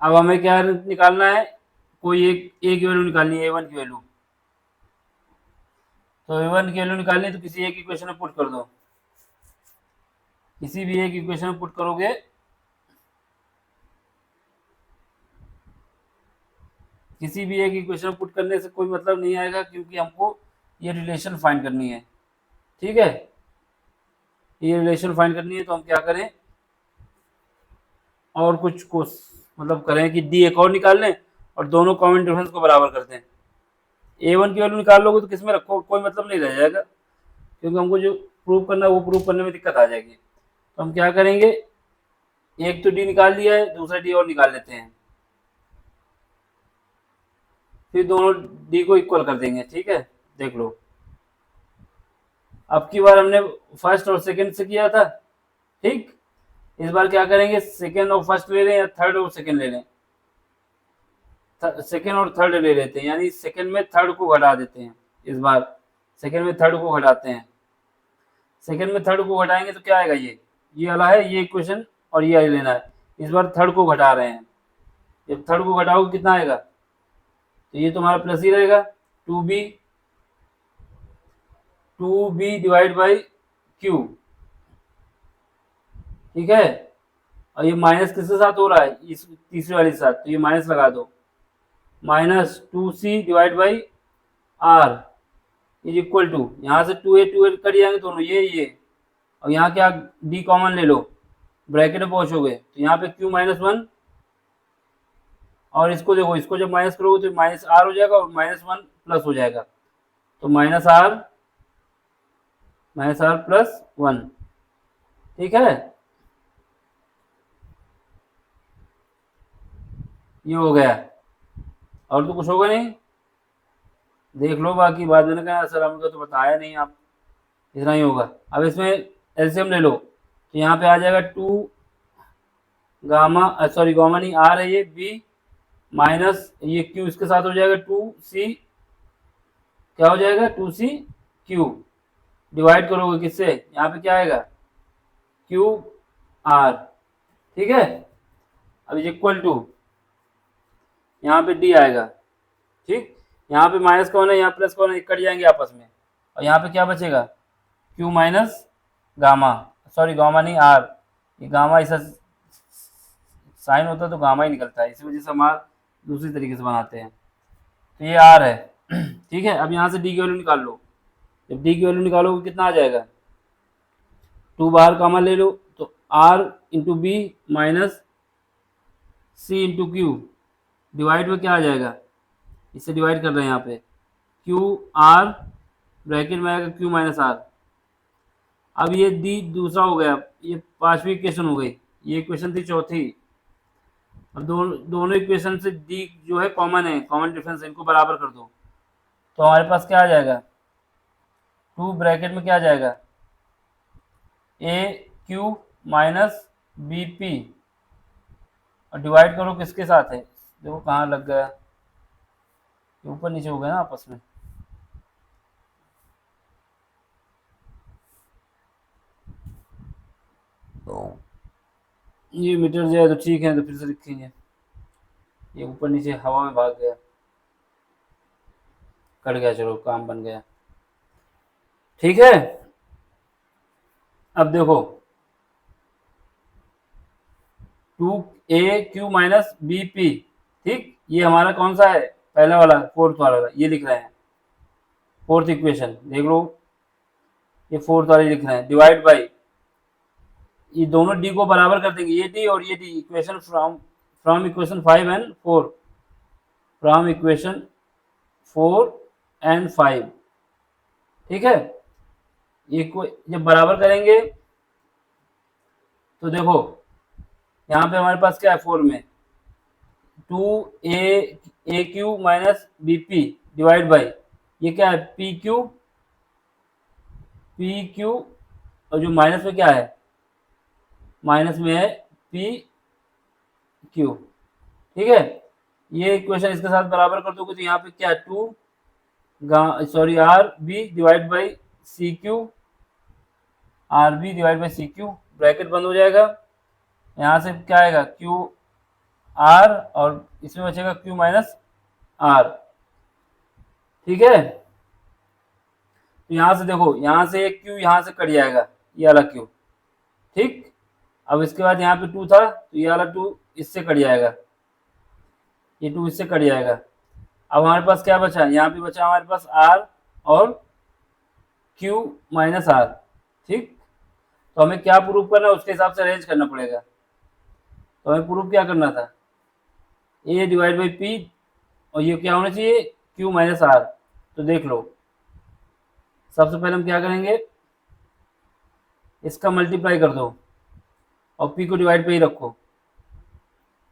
अब हमें क्या निकालना है, कोई एक ए की वैल्यू निकालनी है, a1 की वैल्यू, तो a1 की वैल्यू निकालनी है तो किसी एक इक्वेशन में पुट कर दो, किसी भी एक इक्वेशन में पुट करोगे, किसी भी एक इक्वेशन में पुट करने से कोई मतलब नहीं आएगा, क्योंकि हमको ये रिलेशन फाइंड करनी है, ठीक है। ये रिलेशन फाइंड करनी है तो हम क्या करें, और कुछ मतलब करें कि डी एक और निकाल लें और दोनों कॉमन डिफरेंस को बराबर करते हैं। a1 की वैल्यू निकाल लोगे तो किसमें रखो, कोई मतलब नहीं रह जाएगा, क्योंकि हमको जो प्रूव करना है वो प्रूव करने में दिक्कत आ जाएगी। तो हम क्या करेंगे, एक तो डी निकाल लिया है, दूसरा डी और निकाल लेते हैं, फिर दोनों डी को इक्वल कर देंगे, ठीक है। देख लो, अब की बार हमने फर्स्ट और सेकंड से किया था, ठीक, इस बार क्या करेंगे, सेकंड और फर्स्ट ले लें या थर्ड और सेकंड ले लें, सेकंड और थर्ड ले लेते हैं, यानी सेकंड में थर्ड को घटा देते हैं, इस बार सेकंड में थर्ड को घटाते हैं, सेकंड में थर्ड को घटाएंगे तो क्या आएगा, ये वाला है ये इक्वेशन और ये लेना है, इस बार थर्ड को घटा रहे हैं, जब थर्ड को घटाओगे कितना आएगा, तो ये तुम्हारा प्लस ही रहेगा, 2b डिवाइड बाई क्यू, ठीक है। और ये माइनस किसके साथ हो रहा है, इस तीसरे वाले के साथ, तो ये माइनस लगा दो, minus 2c divide by r is equal to, यहाँ से 2a कट जाएंगे दोनों, ये और यहाँ क्या d कॉमन ले लो, ब्रैकेट में पहुंचोगे तो यहाँ पे q माइनस 1, और इसको देखो, इसको जब माइनस करोगे तो माइनस आर हो जाएगा और माइनस 1 प्लस हो जाएगा, तो माइनस आर प्लस 1, ठीक है। ये हो गया, और तो कुछ होगा नहीं, देख लो, बाकी बाद में कहा सर हमको तो बताया नहीं आप, इतना ही होगा। अब इसमें एलसीएम ले लो, तो यहाँ पे आ जाएगा 2 गामा, सॉरी गामा नहीं, आर है ये, बी माइनस ये क्यू इसके साथ हो जाएगा, 2c क्या हो जाएगा, 2c क्यू डिवाइड करोगे किससे, यहाँ पे क्या आएगा क्यू आर, ठीक है। अब इक्वल टू, यहाँ पे डी आएगा, ठीक, यहाँ पे माइनस का होना है, यहाँ प्लस का होना है, कट जाएंगे आपस में, और यहाँ पे क्या बचेगा, Q minus gamma, sorry gamma नहीं आर, ये गामा ऐसा साइन होता है तो गामा ही निकलता है, इसी वजह से हम आर दूसरी तरीके से बनाते हैं। तो ये आर है। ठीक है, अब यहाँ से डी की वैल्यू निकाल लो। जब डी की वैल्यू निकालोगे कितना आ जाएगा, 2 बाहर कॉमन ले लो तो r into b minus c into q divide में क्या आ जाएगा, इससे डिवाइड कर रहे हैं यहाँ पे, क्यू आर ब्रैकेट में आएगा क्यू माइनस आर। अब ये डी दूसरा हो गया, ये पांचवी इक्वेशन हो गई, ये इक्वेशन थी चौथी। अब दोनों इक्वेशन से डी जो है कॉमन है, कॉमन डिफरेंस, इनको बराबर कर दो तो हमारे पास क्या आ जाएगा, 2 ब्रैकेट में क्या आ जाएगा, ए क्यू माइनस बी पी, और डिवाइड करो किसके साथ है, देखो कहाँ लग गया, ऊपर नीचे हो गया ना आपस में। ये मीटर जाए तो ठीक है, तो फिर से लिखेंगे, ये ऊपर नीचे हवा में भाग गया, कट गया, चलो काम बन गया। ठीक है, अब देखो 2a q minus B P, ठीक, ये हमारा कौन सा है, पहला वाला, फोर्थ वाला, ये लिख रहे हैं, फोर्थ इक्वेशन देख लो, ये फोर्थ वाली लिख रहे हैं, डिवाइड बाई, ये दोनों डी को बराबर कर देंगे, ये डी और ये D, equation from equation 5 and 4, from equation 4 and 5। ठीक है, ये को जब बराबर करेंगे तो देखो यहाँ पे हमारे पास क्या है, 4 में 2a q minus B P divide by, ये क्या है, पी क्यू, और जो माइनस में क्या है, माइनस में है पी क्यू। ठीक है, ये इक्वेशन इसके साथ बराबर कर दोगे तो यहाँ पे क्या है, 2 r b divide by c q, r b divide by c q, bracket बंद हो जाएगा, यहाँ से क्या आएगा, क्यू आर, और इसमें बचेगा क्यू माइनस आर। ठीक है, तो यहाँ से देखो, यहाँ से एक क्यू यहाँ से कट जाएगा, ये वाला क्यू, ठीक। अब इसके बाद यहाँ पे 2 था तो ये वाला 2 इससे कट जाएगा, ये 2 इससे कट जाएगा। अब हमारे पास क्या बचा, यहाँ पे बचा हमारे पास आर और क्यू माइनस आर। ठीक, तो हमें क्या प्रूफ करना है, उसके हिसाब से अरेंज करना पड़ेगा। तो हमें प्रूफ क्या करना था, ए डिवाइड बाई पी, और ये क्या होना चाहिए, क्यू माइनस आर। तो देख लो, सबसे पहले हम क्या करेंगे, इसका मल्टीप्लाई कर दो और पी को डिवाइड पे ही रखो,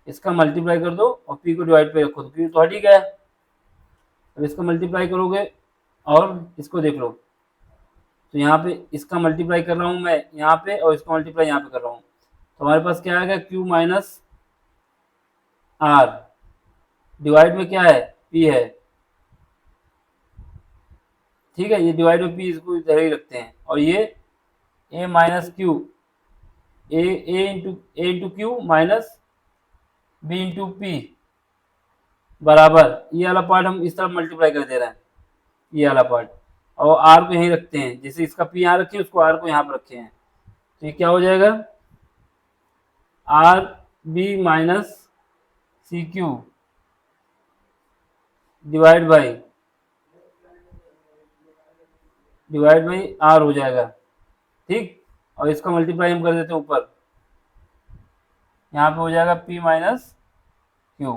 इसका मल्टीप्लाई कर दो और पी को डिवाइड पे रखो, तो क्यू तो हट ही गया। अब इसका मल्टीप्लाई करोगे और इसको देख लो, तो यहाँ पे इसका मल्टीप्लाई कर रहा हूँ मैं यहाँ पे, और इसका मल्टीप्लाई यहाँ पे कर रहा हूँ, तो हमारे पास क्या आएगा, क्यू माइनस आर डिवाइड में क्या है, पी है। ठीक है, ये डिवाइड में पी, इसको इधर ही रखते हैं, और ये A minus Q, A into Q minus B into P बराबर, ये वाला पार्ट हम इस तरफ मल्टीप्लाई कर दे रहे हैं, ये वाला पार्ट, और आर को यहीं रखते हैं, जैसे इसका पी यहाँ रखे उसको आर को यहाँ पर रखे हैं, तो ये क्या हो जाएगा, r b minus c q divide by r हो जाएगा। ठीक, और इसका मल्टीप्लाई हम कर देते हैं ऊपर, यहाँ पे हो जाएगा पी माइनस क्यू,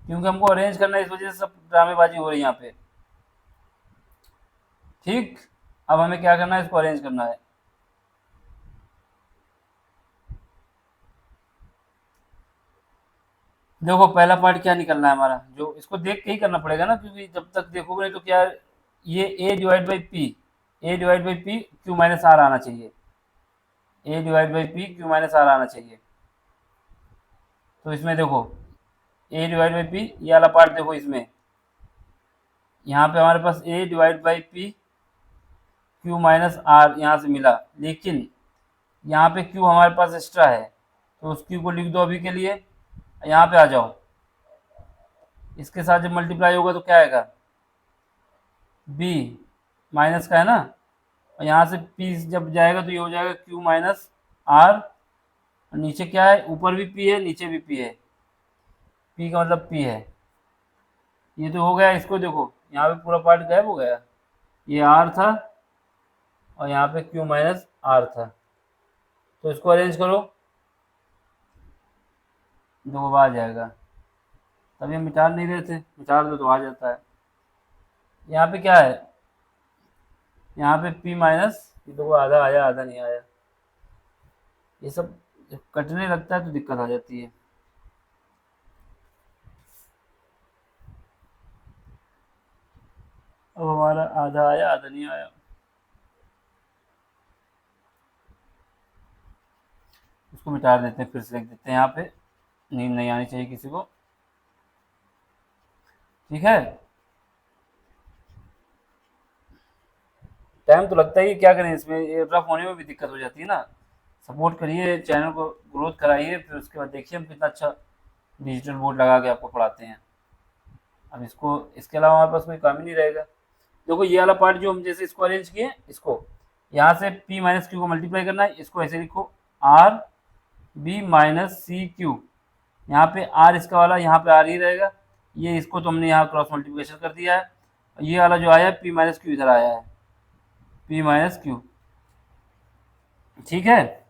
क्योंकि हमको अरेंज करना है, इस वजह से सब ड्रामेबाजी हो रही है यहाँ पे। ठीक, अब हमें क्या करना है, इसको अरेंज करना है। देखो पहला पार्ट क्या निकलना है हमारा, जो इसको देख के ही करना पड़ेगा ना, क्योंकि जब तक देखोगे नहीं तो क्या, ये A divide by P Q minus R आना चाहिए, A divide by P Q minus R आना चाहिए। तो इसमें देखो ए डिवाइड बाई पी, ये वाला पार्ट देखो, इसमें यहाँ पे हमारे पास A divide by P Q minus R यहाँ से मिला, लेकिन यहाँ पे क्यू हमारे पास एक्स्ट्रा है, तो उस क्यू को लिख दो अभी के लिए। यहाँ पे आ जाओ, इसके साथ जब मल्टीप्लाई होगा तो क्या आएगा, बी माइनस का है ना, और यहाँ से पी जब जाएगा तो ये हो जाएगा क्यू माइनस आर नीचे क्या है, ऊपर भी पी है नीचे भी पी है, पी का मतलब पी है। ये तो हो गया, इसको देखो यहाँ पे पूरा पार्ट गायब हो गया, ये आर था और यहाँ पे क्यू माइनस आर था, तो इसको अरेंज करो, देखो आ जाएगा। तभी हम मिटा नहीं रहे थे, मिटा दो तो आ जाता है। यहाँ पे क्या है, यहाँ पे p माइनस, ये देखो आधा आया आधा नहीं आया, ये सब जब कटने लगता है तो दिक्कत आ जाती है। अब हमारा आधा आया आधा नहीं आया, इसको मिटा देते हैं, फिर से लिख देते हैं यहाँ पे, नींद नहीं आनी चाहिए किसी को, ठीक है। टाइम तो लगता ही है, क्या करें इसमें, ये रफ होने में भी दिक्कत हो जाती है ना। सपोर्ट करिए, चैनल को ग्रोथ कराइए, फिर उसके बाद देखिए हम कितना अच्छा डिजिटल बोर्ड लगा के आपको पढ़ाते हैं। अब इसको, इसके अलावा हमारे पास कोई काम ही नहीं रहेगा। देखो ये वाला पार्ट जो हम जैसे इसको अरेंज किए, इसको यहाँ से p माइनस क्यू को मल्टीप्लाई करना है, इसको ऐसे लिखो r b minus c q, यहाँ पे r इसका वाला यहाँ पे r ही रहेगा, ये इसको तो हमने यहाँ क्रॉस मल्टीप्लिकेशन कर दिया है, ये वाला जो आया है p माइनस क्यू इधर आया है, p माइनस क्यू, ठीक है।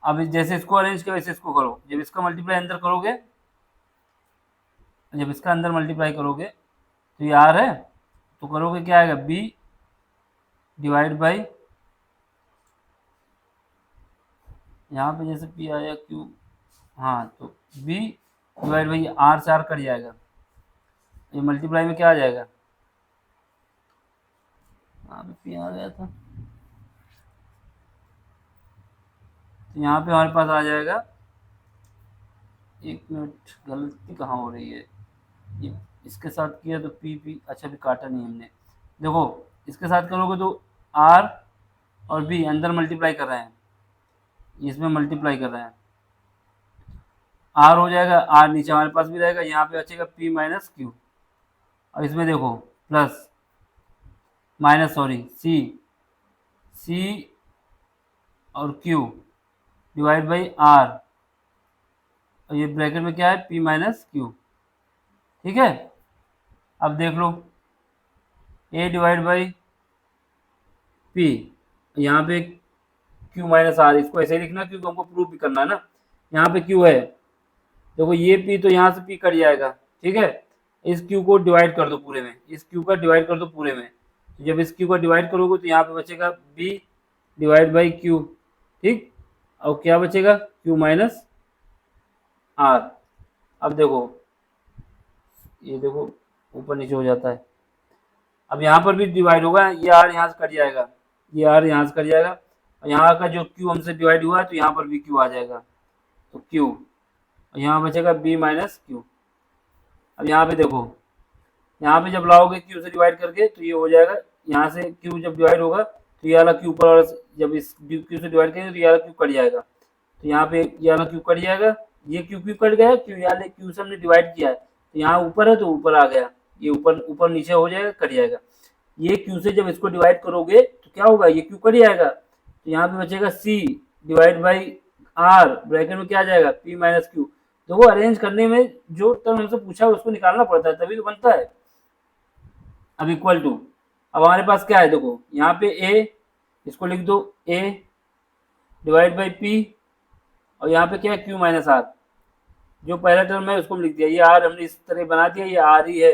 अब जैसे इसको अरेंज किया वैसे इसको करो, जब इसका मल्टीप्लाई अंदर करोगे, जब इसका अंदर मल्टीप्लाई करोगे तो ये r है, तो करोगे क्या आएगा, b डिवाइड बाई, यहाँ पे जैसे p आया q, हाँ तो b डिवाइड बाई r से r कट जाएगा, ये मल्टीप्लाई में क्या आ जाएगा, यहाँ पे p आ गया था, तो यहाँ पे हमारे पास आ जाएगा, एक मिनट गलती कहाँ हो रही है, ये इसके साथ किया तो p अच्छा भी काटा नहीं हमने, देखो इसके साथ करोगे तो r और b अंदर मल्टीप्लाई कर रहे हैं, इसमें मल्टीप्लाई कर रहे हैं, r हो जाएगा, r नीचे हमारे पास भी रहेगा, यहाँ पे बचेगा p माइनस क्यू, और इसमें देखो प्लस माइनस सॉरी c और q डिवाइड बाई r, और ये ब्रैकेट में क्या है, p माइनस क्यू, ठीक है। अब देख लो a डिवाइड बाई p, यहाँ पे q माइनस आर, इसको ऐसे ही लिखना क्योंकि हमको प्रूफ भी करना है ना, यहाँ पे q है, देखो ये p तो यहाँ से p कट जाएगा, ठीक है, इस q को डिवाइड कर दो पूरे में, इस q का डिवाइड कर दो पूरे में, तो जब इस q का डिवाइड करोगे तो यहाँ पे बचेगा b डिवाइड बाई q, ठीक, और क्या बचेगा, q माइनस r। अब देखो ये देखो ऊपर नीचे हो जाता है, अब यहाँ पर भी डिवाइड होगा, ये r यहाँ से कट जाएगा, ये r यहाँ से कट जाएगा, और यहाँ का जो q हमसे डिवाइड हुआ है तो यहाँ पर भी q आ जाएगा, तो q, और यहाँ बचेगा b माइनस क्यू। अब यहाँ पे देखो, यहाँ पे जब लाओगे q से डिवाइड करके तो ये हो जाएगा, यहाँ से q जब डिवाइड होगा तो ये वाला q ऊपर, और जब इस q से डिवाइड करेंगे तो ये वाला q कट जाएगा, तो यहाँ पे ये वाला q कट जाएगा, ये q कट गया, q से हमने डिवाइड किया है तो यहाँ ऊपर है तो ऊपर आ गया, ये ऊपर ऊपर नीचे हो जाएगा, कट जाएगा, ये q से जब इसको डिवाइड करोगे तो क्या होगा, ये q कट जाएगा, तो यहाँ पे बचेगा c divide by r, bracket में क्या आ जाएगा, p माइनस क्यू। तो वो अरेंज करने में जो टर्म हमसे पूछा है उसको निकालना पड़ता है तभी तो बनता है। अब इक्वल टू, अब हमारे पास क्या है, देखो यहाँ पे a, इसको लिख दो a डिवाइड बाई p, और यहाँ पे क्या है, q माइनस आर, जो पहला टर्म है उसको लिख दिया, ये r हमने इस तरह बना दिया, ये r ही है।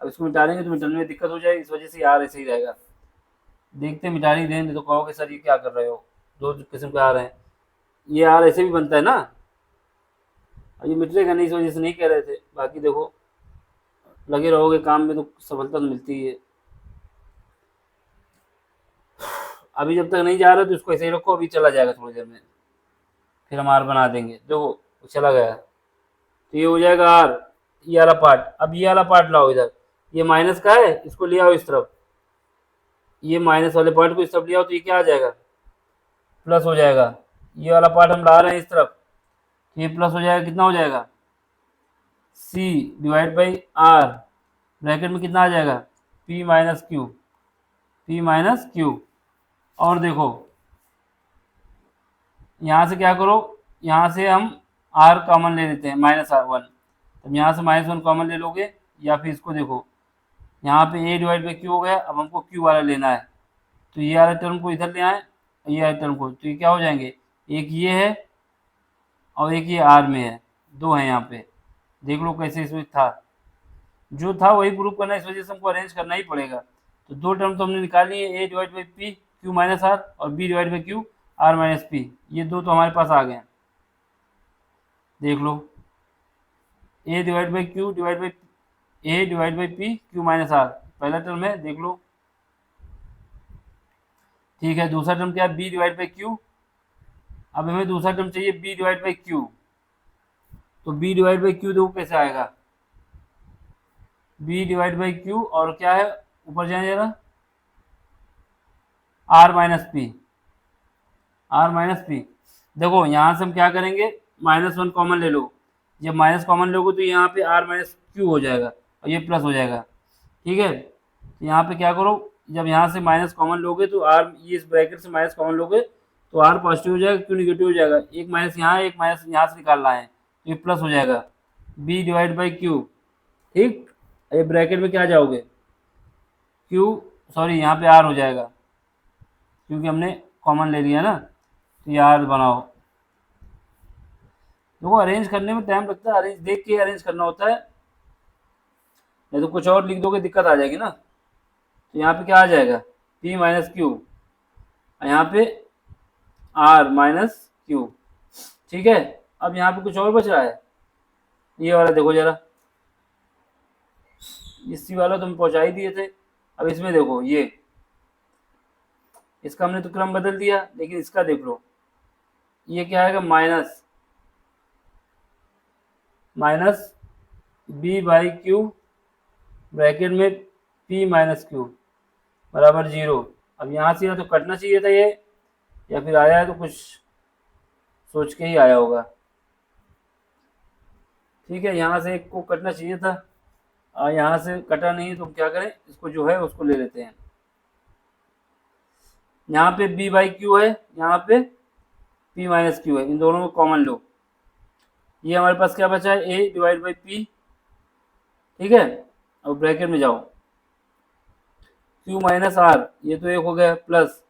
अब इसको मिटाएंगे तो मिटाने में दिक्कत हो जाएगी, इस वजह से r ऐसे ही रहेगा। देखते मिटाने देंगे तो कहोगे सर ये क्या कर रहे हो, दो किस्म के आ रहे हैं, ये r ऐसे भी बनता है ना, और ये मिटेगा नहीं, इस वजह से नहीं कह रहे थे, बाकी देखो लगे रहोगे काम में तो सफलता तो मिलती ही है। अभी जब तक नहीं जा रहा तो इसको ऐसे ही रखो, अभी चला जाएगा थोड़ी देर में, फिर हम आर बना देंगे, देखो चला गया, तो ये हो जाएगा आर, ये वाला पार्ट। अब ये वाला पार्ट लाओ इधर, ये माइनस का है, इसको ले आओ इस तरफ, ये माइनस वाले पार्ट को इस तरफ ले आओ तो ये क्या आ जाएगा, प्लस हो जाएगा, ये वाला पार्ट हम ला रहे हैं इस तरफ, तो ये प्लस हो जाएगा, कितना हो जाएगा, c divide by r, bracket में कितना आ जाएगा, p minus Q, p minus Q. और देखो यहाँ से क्या करो, यहाँ से हम r कॉमन ले लेते हैं -r1, तब यहाँ से -1 कॉमन ले लोगे, या फिर इसको देखो यहाँ पे a डिवाइड बाई क्यू हो गया। अब हमको q वाला लेना है, तो ये वाला टर्म को इधर ले आए, ये वाले टर्म को, तो ये क्या हो जाएंगे, एक ये है और एक ये r में है, दो है यहाँ पे। देख लो कैसे इसमें था, जो था वही प्रूव करना है, इस वजह से हमको अरेंज करना ही पड़ेगा। तो दो टर्म तो हमने निकाल लिए, a divide by P Q minus r और b divide by q r minus p, ये दो तो हमारे पास आ गए। देख लो a divide by q divide by a divide by P Q minus r, पहला टर्म है, देख लो। ठीक है, दूसरा टर्म क्या है, b डिवाइड बाई क्यू। अब हमें दूसरा टर्म चाहिए b डिवाइड बाई क्यू, तो b डिवाइड बाई क्यू देखो कैसे आएगा, b डिवाइड बाई क्यू और क्या है, ऊपर जाए जरा, r minus p, r minus p. देखो यहाँ से हम क्या करेंगे, -1 कॉमन ले लो, जब माइनस कॉमन लोगे तो यहाँ पे आर माइनस क्यू हो जाएगा और ये प्लस हो जाएगा। ठीक है, तो यहाँ पे क्या करो, जब यहाँ से माइनस कॉमन लोगे तो आर, ये इस ब्रैकेट से माइनस कॉमन लोगे तो आर पॉजिटिव हो जाएगा, क्यू निगेटिव हो जाएगा, एक माइनस यहाँ है, एक माइनस यहाँ से निकालना है, तो ये प्लस हो जाएगा b डिवाइड बाई क्यू। ठीक, ये ब्रैकेट में क्या जाओगे, क्यू, सॉरी यहाँ पे आर हो जाएगा क्योंकि हमने कॉमन ले लिया ना, तो ये आर बनाओ। देखो अरेंज करने में टाइम लगता है, अरेंज देख के अरेंज करना होता है, नहीं तो कुछ और लिख दोगे दिक्कत आ जाएगी ना। तो यहाँ पे क्या आ जाएगा, p माइनस क्यू, यहाँ पे r माइनस क्यू। ठीक है, अब यहाँ पे कुछ और बच रहा है, ये वाला देखो जरा, इसी वाला तुम पहुँचा ही दिए थे। अब इसमें देखो, ये इसका हमने तो क्रम बदल दिया, लेकिन इसका देख लो, ये क्या आएगा, minus b by Q bracket में p माइनस क्यू बराबर 0। अब यहाँ से या तो कटना चाहिए था ये, या फिर आया है तो कुछ सोच के ही आया होगा। ठीक है, यहाँ से एक को कटना चाहिए था और यहाँ से कटा नहीं, तो क्या करें, इसको जो है उसको ले लेते हैं। यहाँ पे b बाई क्यू है, यहाँ पे p माइनस क्यू है, इन दोनों को कॉमन लो, ये हमारे पास क्या बचा है, a डिवाइड बाई पी। ठीक है, अब ब्रैकेट में जाओ, q माइनस आर, ये तो एक हो गया, प्लस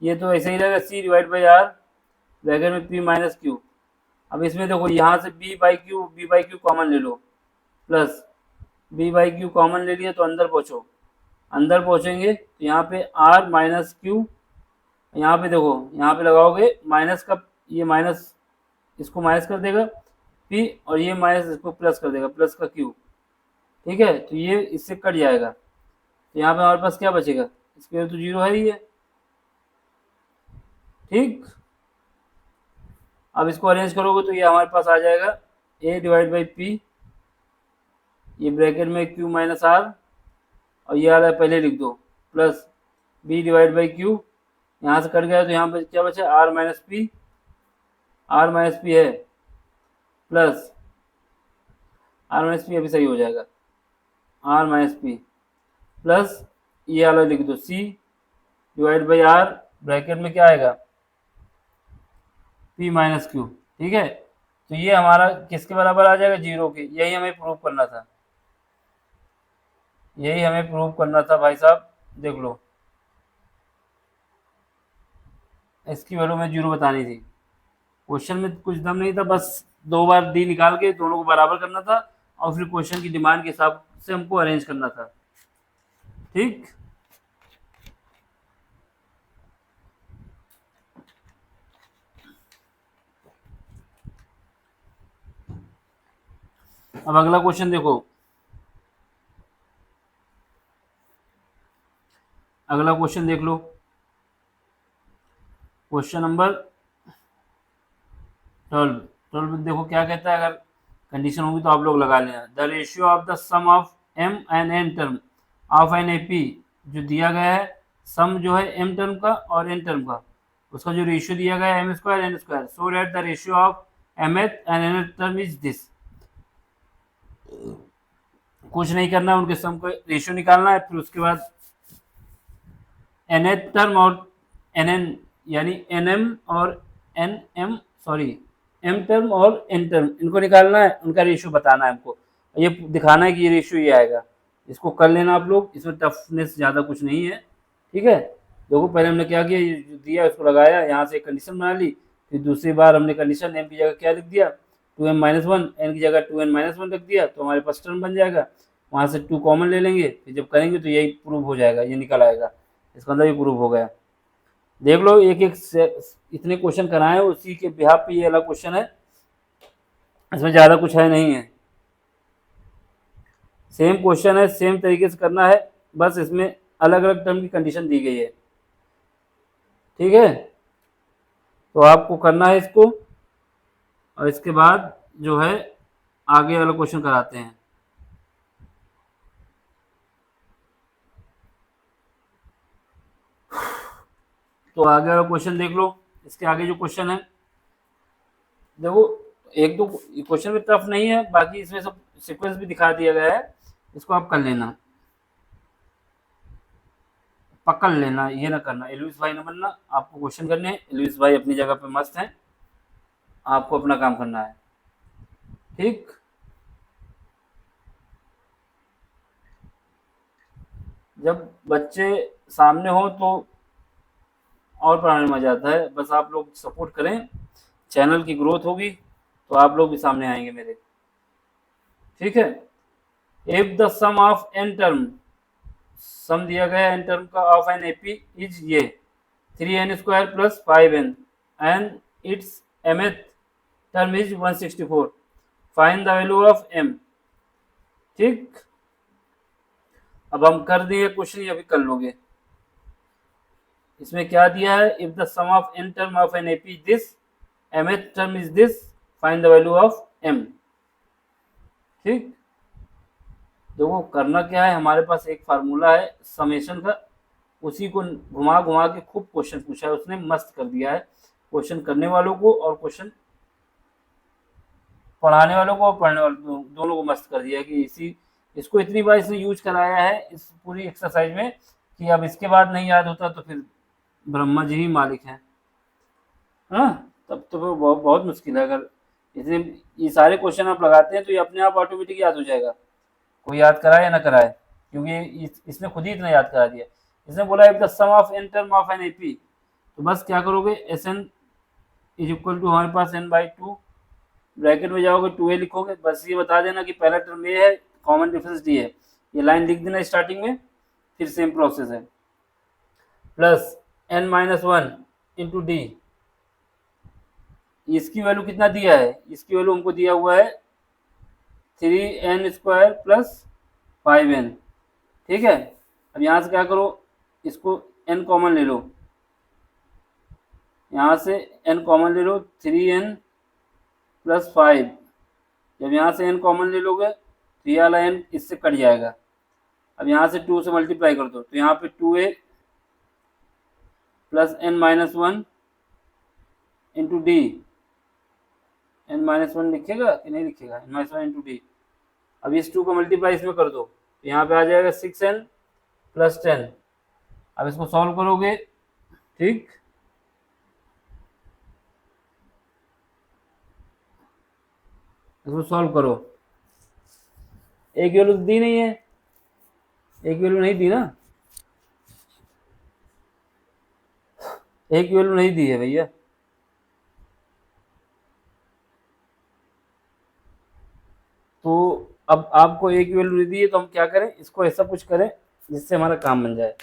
ये तो ऐसे ही रहेगा, c divide by r bracket में p माइनस क्यू। अब इसमें देखो, यहाँ से b बाई क्यू कॉमन ले लो, plus b by Q common ले लिया, तो अंदर पहुँचो, अंदर पहुँचेंगे तो यहाँ पे r माइनस क्यू, यहाँ पे देखो, यहाँ पे लगाओगे माइनस का, ये माइनस इसको माइनस कर देगा p, और ये माइनस इसको प्लस कर देगा, प्लस का q। ठीक है, तो ये इससे कट जाएगा, तो यहाँ पे हमारे पास क्या बचेगा, इसके तो 0 है ही है। ठीक, अब इसको अरेंज करोगे तो ये हमारे पास आ जाएगा a डिवाइड बाई पी, ये ब्रैकेट में q माइनस आर, और ये आ रहा है पहले लिख दो, plus b divide by Q, यहाँ से कट गया तो यहाँ पे क्या बचा, r माइनस पी है, प्लस r माइनस पी, अभी सही हो जाएगा, r माइनस पी, प्लस ये वाला लिख दो, c divide by r bracket में क्या आएगा, p माइनस क्यू। ठीक है, तो ये हमारा किसके बराबर आ जाएगा, 0 के। यही हमें प्रूव करना था, यही हमें प्रूव करना था भाई साहब, देख लो, इसकी वैल्यू में 0 बतानी थी। क्वेश्चन में कुछ दम नहीं था, बस 2 बार डी निकाल के दोनों को बराबर करना था और फिर क्वेश्चन की डिमांड के हिसाब से हमको अरेंज करना था। ठीक, अब अगला क्वेश्चन देखो, अगला क्वेश्चन देख लो, क्वेश्चन नंबर 12 देखो क्या कहता है, अगर कंडीशन होगी तो आप लोग लगा लेना। The ratio of the sum of m and n term of n AP, जो दिया गया है सम जो है m टर्म का और n टर्म का, उसका जो रेशियो दिया गया है m square n square, so that the ratio of mth and nth term is this. कुछ नहीं करना, उनके सम का रेशियो निकालना है, फिर उसके बाद nth टर्म और nn यानी nm और nm, सॉरी एम टर्म और एन टर्म इनको निकालना है, उनका रेशियो बताना है हमको, ये दिखाना है कि ये रेशियो ये आएगा। इसको कर लेना आप लोग, इसमें टफनेस ज़्यादा कुछ नहीं है, ठीक है। देखो पहले हमने क्या किया, ये जो दिया उसको लगाया, यहाँ से एक कंडीशन बना ली, फिर दूसरी बार हमने कंडीशन एम की जगह क्या लिख दिया, 2m-1, एन की जगह 2n-1 रख दिया, तो हमारे पास टर्म बन जाएगा। वहाँ से 2 कॉमन ले लेंगे, फिर जब करेंगे तो यही प्रूव हो जाएगा, ये निकल आएगा, इसका मतलब ये प्रूव हो गया। देख लो एक एक से इतने क्वेश्चन कराए, उसी के बिहाफ पे ये अलग क्वेश्चन है, इसमें ज़्यादा कुछ है नहीं है, सेम क्वेश्चन है, सेम तरीके से करना है, बस इसमें अलग अलग टर्म की कंडीशन दी गई है, ठीक है। तो आपको करना है इसको, और इसके बाद जो है आगे वाला क्वेश्चन कराते हैं। तो आगे वाला क्वेश्चन देख लो, इसके आगे जो क्वेश्चन है देखो, एक दो क्वेश्चन भी टफ नहीं है, बाकी इसमें सब सीक्वेंस भी दिखा दिया गया है, इसको आप कर लेना, पकड़ लेना, ये ना करना, एलविस भाई ना बनना, आपको क्वेश्चन करने हैं, एलविस भाई अपनी जगह पे मस्त हैं, आपको अपना काम करना है, ठीक। जब बच्चे सामने हो तो और पढ़ाने में मजा आता है, बस आप लोग सपोर्ट करें, चैनल की ग्रोथ होगी तो आप लोग भी सामने आएंगे मेरे, ठीक है। If the sum of N term, sum दिया गया एन टर्म का ऑफ एन एपी इज ये 3n² + 5n and its mth term is 164, find the value of m, ठीक। अब हम कर दिए क्वेश्चन, ये अभी कर लोगे। इसमें क्या दिया है, if the sum of N term of N AP this, mth term is this, find the value of m, ठीक। देखो करना क्या है, हमारे पास एक फार्मूला है समेशन का, उसी को घुमा घुमा के खूब क्वेश्चन पूछा है उसने, मस्त कर दिया है क्वेश्चन करने वालों को, और क्वेश्चन पढ़ाने वालों को और पढ़ने वालों दोनों को मस्त कर दिया है कि इसी इसको इतनी बार इसने यूज कराया है इस पूरी एक्सरसाइज में कि अब इसके बाद नहीं याद होता तो फिर ब्रह्मा जी ही मालिक हैं, हाँ। तब तो फिर बहुत बहुत मुश्किल है, अगर इतने ये सारे क्वेश्चन आप लगाते हैं तो ये अपने आप ऑटोमेटिक याद हो जाएगा, कोई याद कराए या ना कराए, क्योंकि इसने खुद ही इतना याद करा दिया। इसने बोला if the sum of N term of N AP, तो बस क्या करोगे, S n is equal to हमारे पास n/2, ब्रैकेट में जाओगे 2a लिखोगे, बस ये बता देना कि पहला टर्म ए है, कॉमन डिफरेंस डी है, ये लाइन लिख देना स्टार्टिंग में, फिर सेम प्रोसेस है, प्लस n-1 इंटू डी, इसकी वैल्यू कितना दिया है, इसकी वैल्यू हमको दिया हुआ है 3n² + 5n, ठीक है। अब यहाँ से क्या करो, इसको n कॉमन ले लो, यहाँ से n कॉमन ले लो, 3n + 5, जब यहाँ से n कॉमन ले लोगे तो ये वाला n इससे कट जाएगा। अब यहाँ से 2 से मल्टीप्लाई कर दो, तो यहाँ पे 2a + n-1 into D, n-1 लिखेगा कि नहीं लिखेगा, n-1 इंटू डी। अब इस 2 को मल्टीप्लाई इसमें कर दो, तो यहाँ पे आ जाएगा 6n + 10। अब इसको सॉल्व करोगे, ठीक, इसको सॉल्व करो, एक वैल्यू दी नहीं है, एक वैल्यू नहीं दी ना, एक वैल्यू नहीं दी है भैया, तो अब आपको एक वैल्यू नहीं दी है, तो हम क्या करें, इसको ऐसा कुछ करें जिससे हमारा काम बन जाए,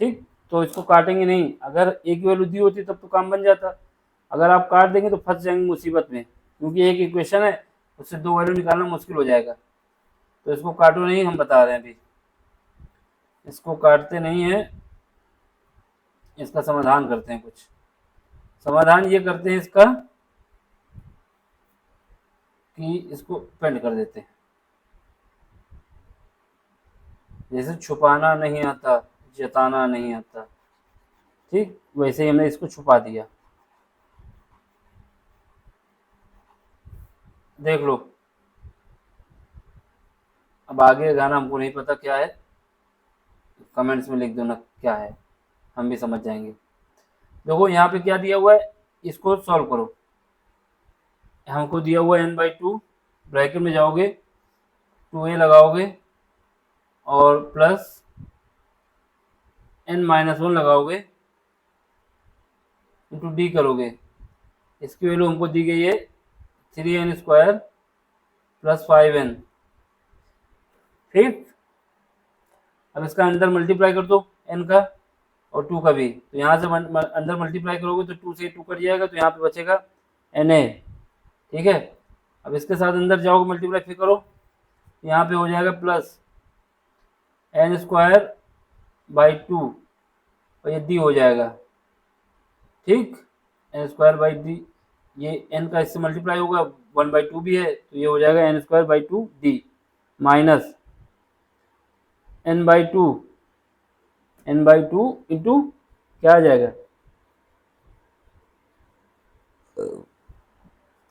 ठीक। तो इसको काटेंगे नहीं, अगर एक वैल्यू दी होती तब तो काम बन जाता, अगर आप काट देंगे तो फंस जाएंगे मुसीबत में, क्योंकि एक इक्वेशन है उससे 2 वैल्यू निकालना मुश्किल हो जाएगा। तो इसको काटो नहीं, हम बता रहे हैं अभी, इसको काटते नहीं है, इसका समाधान करते हैं, कुछ समाधान ये करते हैं इसका कि इसको पेंड कर देते हैं, जैसे छुपाना नहीं आता जताना नहीं आता, ठीक, वैसे ही हमने इसको छुपा दिया, देख लो। अब आगे गाना हमको नहीं पता क्या है, कमेंट्स में लिख दो ना क्या है, हम भी समझ जाएंगे। देखो यहाँ पे क्या दिया हुआ है, इसको सॉल्व करो, हमको दिया हुआ n/2, ब्रैकेट में जाओगे 2a लगाओगे और प्लस n-1 लगाओगे इंटू डी करोगे। इसकी वैल्यू हमको दी गई है 3n² प्लस 5n। ठीक, अब इसका अंदर मल्टीप्लाई कर दो n का और 2 का भी, तो यहाँ से अंदर मल्टीप्लाई करोगे तो 2 से 2 कट जाएगा, तो यहाँ पे बचेगा na। ठीक है, अब इसके साथ अंदर जाओगे मल्टीप्लाई फिर करो, यहाँ पे हो जाएगा प्लस n²/2 और ये d हो जाएगा। ठीक, n²/d, ये n का इससे मल्टीप्लाई होगा, 1/2 भी है तो ये हो जाएगा n²/2d माइनस n/2 इंटू क्या आ जाएगा,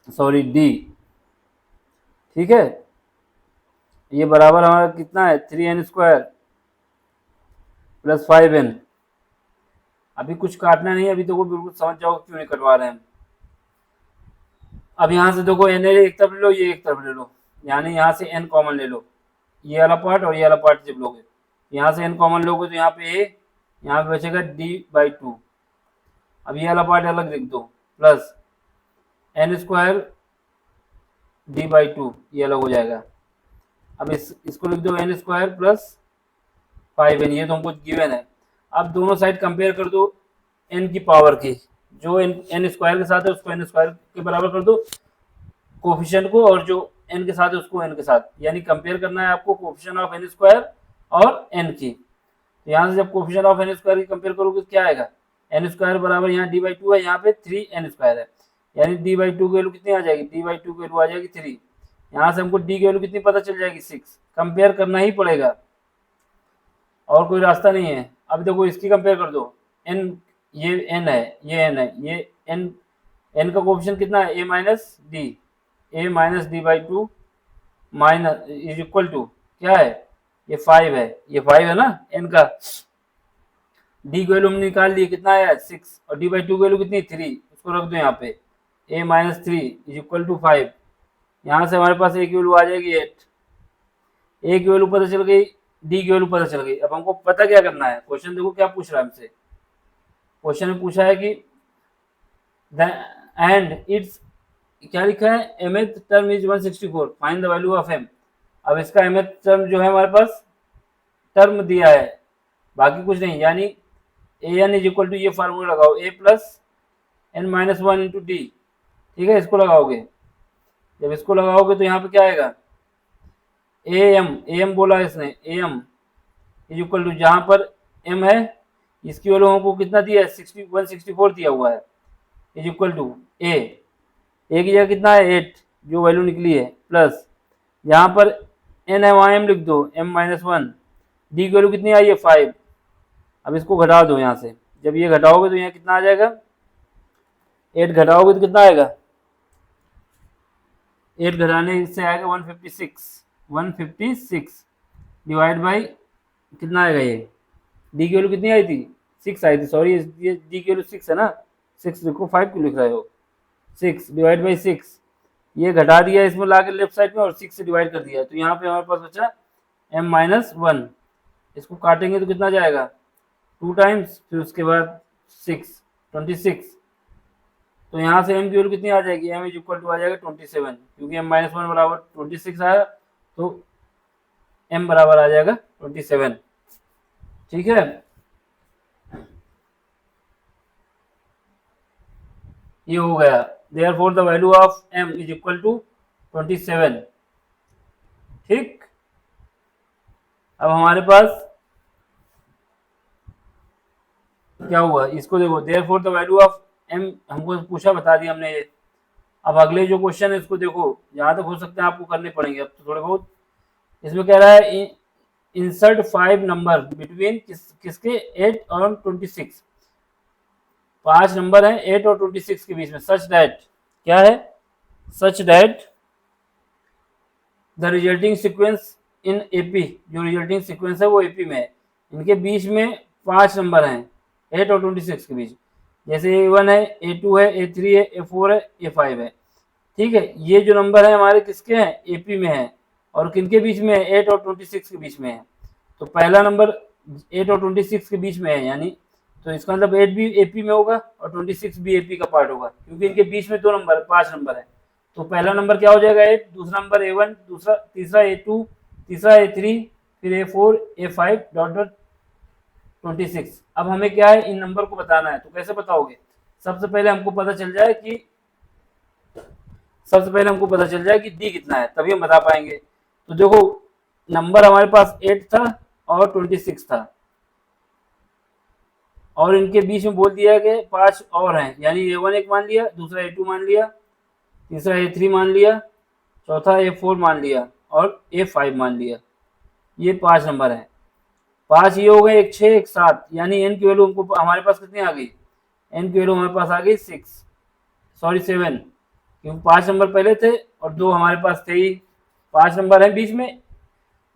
सॉरी d। ठीक है, ये बराबर हमारा कितना है 3n² प्लस 5n। अभी कुछ काटना नहीं है, अभी तो वो बिल्कुल समझ जाओ क्यों नहीं कटवा रहे हैं हम। अब यहाँ से देखो n एक तरफ ले लो, ये एक तरफ ले लो, यानी यहाँ से n कॉमन ले लो, ये वाला पार्ट और ये वाला पार्ट जब लोगे, यहाँ से n कॉमन लोगे तो यहाँ पे a, यहाँ पे बचेगा d/2। अब ये वाला पार्ट अलग लिख दो, प्लस n² d/2, ये अलग हो जाएगा। अब इसको लिख दो n² प्लस 5n, ये तो हमको गिवन है। अब दोनों साइड कंपेयर कर दो n की पावर की, जो n² के साथ है उसको n² के बराबर कर दो कोफिशिएंट को, और जो n के साथ है उसको n के साथ, यानी कंपेयर करना है आपको कोफिशिएंट ऑफ n² और n की। तो यहाँ से जब कोफिशिएंट ऑफ n² की कंपेयर करोगे तो क्या आएगा, n² बराबर यहाँ d/2 है, यहाँ पे 3n² है, यानी d/2 की वैल्यू कितनी आ जाएगी, d/2 की वैल्यू आ जाएगी 3। यहाँ से हमको d की वैल्यू कितनी पता चल जाएगी 6। कंपेयर करना ही पड़ेगा और कोई रास्ता नहीं है। अब देखो इसकी कंपेयर कर दो, n, ये n है, ये n है, ये n का कोफिशिएंट कितना है a-d/2 minus is equal to क्या है, ये 5 है, ये 5 है ना n का। d की वैल्यू हमने निकाल ली, कितना आया 6, और d/2 की वैल्यू कितनी 3, उसको रख दो यहाँ पे a-3 इज इक्वल टू 5। यहाँ से हमारे पास a की वैल्यू आ जाएगी 8, a की वैल्यू पता चल गई, d की वैल्यू पता चल गई। अब हमको पता क्या करना है, क्वेश्चन देखो क्या पूछ रहा है हमसे। क्वेश्चन में पूछा है कि एंड इट्स, क्या लिखा है, mth term is 164, find the value of m। अब इसका mth टर्म जो है हमारे पास टर्म दिया है, बाकी कुछ नहीं, यानी an इज इक्वल टू, ये फार्मूला लगाओ a plus n-1 into D. ठीक है, इसको लगाओगे, जब इसको लगाओगे तो यहाँ पे क्या आएगा, am बोला है इसने, am इज इक्वल टू, जहाँ पर m है इसकी वैल्यू हमको कितना दिया है 164 दिया हुआ है, इज इक्वल टू a की जगह कितना है 8 जो वैल्यू निकली है, प्लस यहाँ पर n है वहाँ m लिख दो m-1, d की वैल्यू कितनी आई है 5। अब इसको घटा दो यहाँ से, जब ये घटाओगे तो यहाँ कितना आ जाएगा, 8 घटाओगे तो कितना आएगा, 8 घटाने से आएगा 156 डिवाइड बाई कितना आएगा, ये डी की वैल्यू कितनी आई थी 6 आई थी, सॉरी ये डी की वैल्यू 6 है ना, 6 लिखो, 5 क्यों लिख रहे हो, 6 डिवाइड बाई 6, ये घटा दिया इसमें लाके लेफ्ट साइड में और 6 से डिवाइड कर दिया, तो यहाँ पे हमारे पास बचा m-1। इसको काटेंगे तो कितना जाएगा 2 टाइम्स, फिर उसके बाद 6 26, तो यहाँ से m की वैल्यू कितनी आ जाएगी, m इज इक्वल टू आ जाएगा 27, क्योंकि m-1 बराबर 26 आया तो m बराबर आ जाएगा 27। ठीक है, ये हो गया, therefore the value of m is equal to 27। ठीक, अब हमारे पास क्या हुआ, इसको देखो, therefore the value of m हमको पूछा, बता दिया हमने ये। अब अगले जो क्वेश्चन है इसको देखो, जहाँ तक हो सकता है आपको करने पड़ेंगे अब तो थोड़े बहुत। इसमें कह रहा है इंसर्ट 5 नंबर बिटवीन किसके 8 और 26, 5 नंबर हैं 8 और 26 के बीच में, सच दैट, क्या है, such that the resulting sequence in AP, जो रिजल्टिंग सीक्वेंस है वो एपी में है, इनके बीच में 5 नंबर हैं 8 और 26 के बीच, जैसे A1 है, A2 है, A3 है, A4 है, A5 है। ठीक है, ये जो नंबर है हमारे किसके हैं, एपी में है, और किनके बीच में है, 8 और 26 के बीच में है। तो पहला नंबर 8 और 26 के बीच में है, यानी तो इसका मतलब 8 भी एपी में होगा और 26 भी एपी का पार्ट होगा, क्योंकि इनके बीच में 2 नंबर 5 नंबर है। तो पहला नंबर क्या हो जाएगा 8, दूसरा नंबर A1, दूसरा तीसरा A2, तीसरा A3, फिर A4, A5 डॉट डॉट 26। अब हमें क्या है, इन नंबर को बताना है। तो कैसे बताओगे, सबसे पहले हमको पता चल जाए कि डी कितना है, तभी हम बता पाएंगे। तो देखो, नंबर हमारे पास 8 था और 26 था, और इनके बीच में बोल दिया कि 5 और हैं, यानी A1 एक मान लिया, दूसरा A2 मान लिया, तीसरा A3 मान लिया, चौथा A4 मान लिया, और A5 मान लिया। ये 5 नंबर हैं। 5 ये हो गए, एक 6 एक 7, यानी n की वैल्यू हमको हमारे पास कितनी आ गई, n की वैल्यू हमारे पास आ गई 7, क्योंकि 5 नंबर पहले थे और 2 हमारे पास थे ही। 5 नंबर है बीच में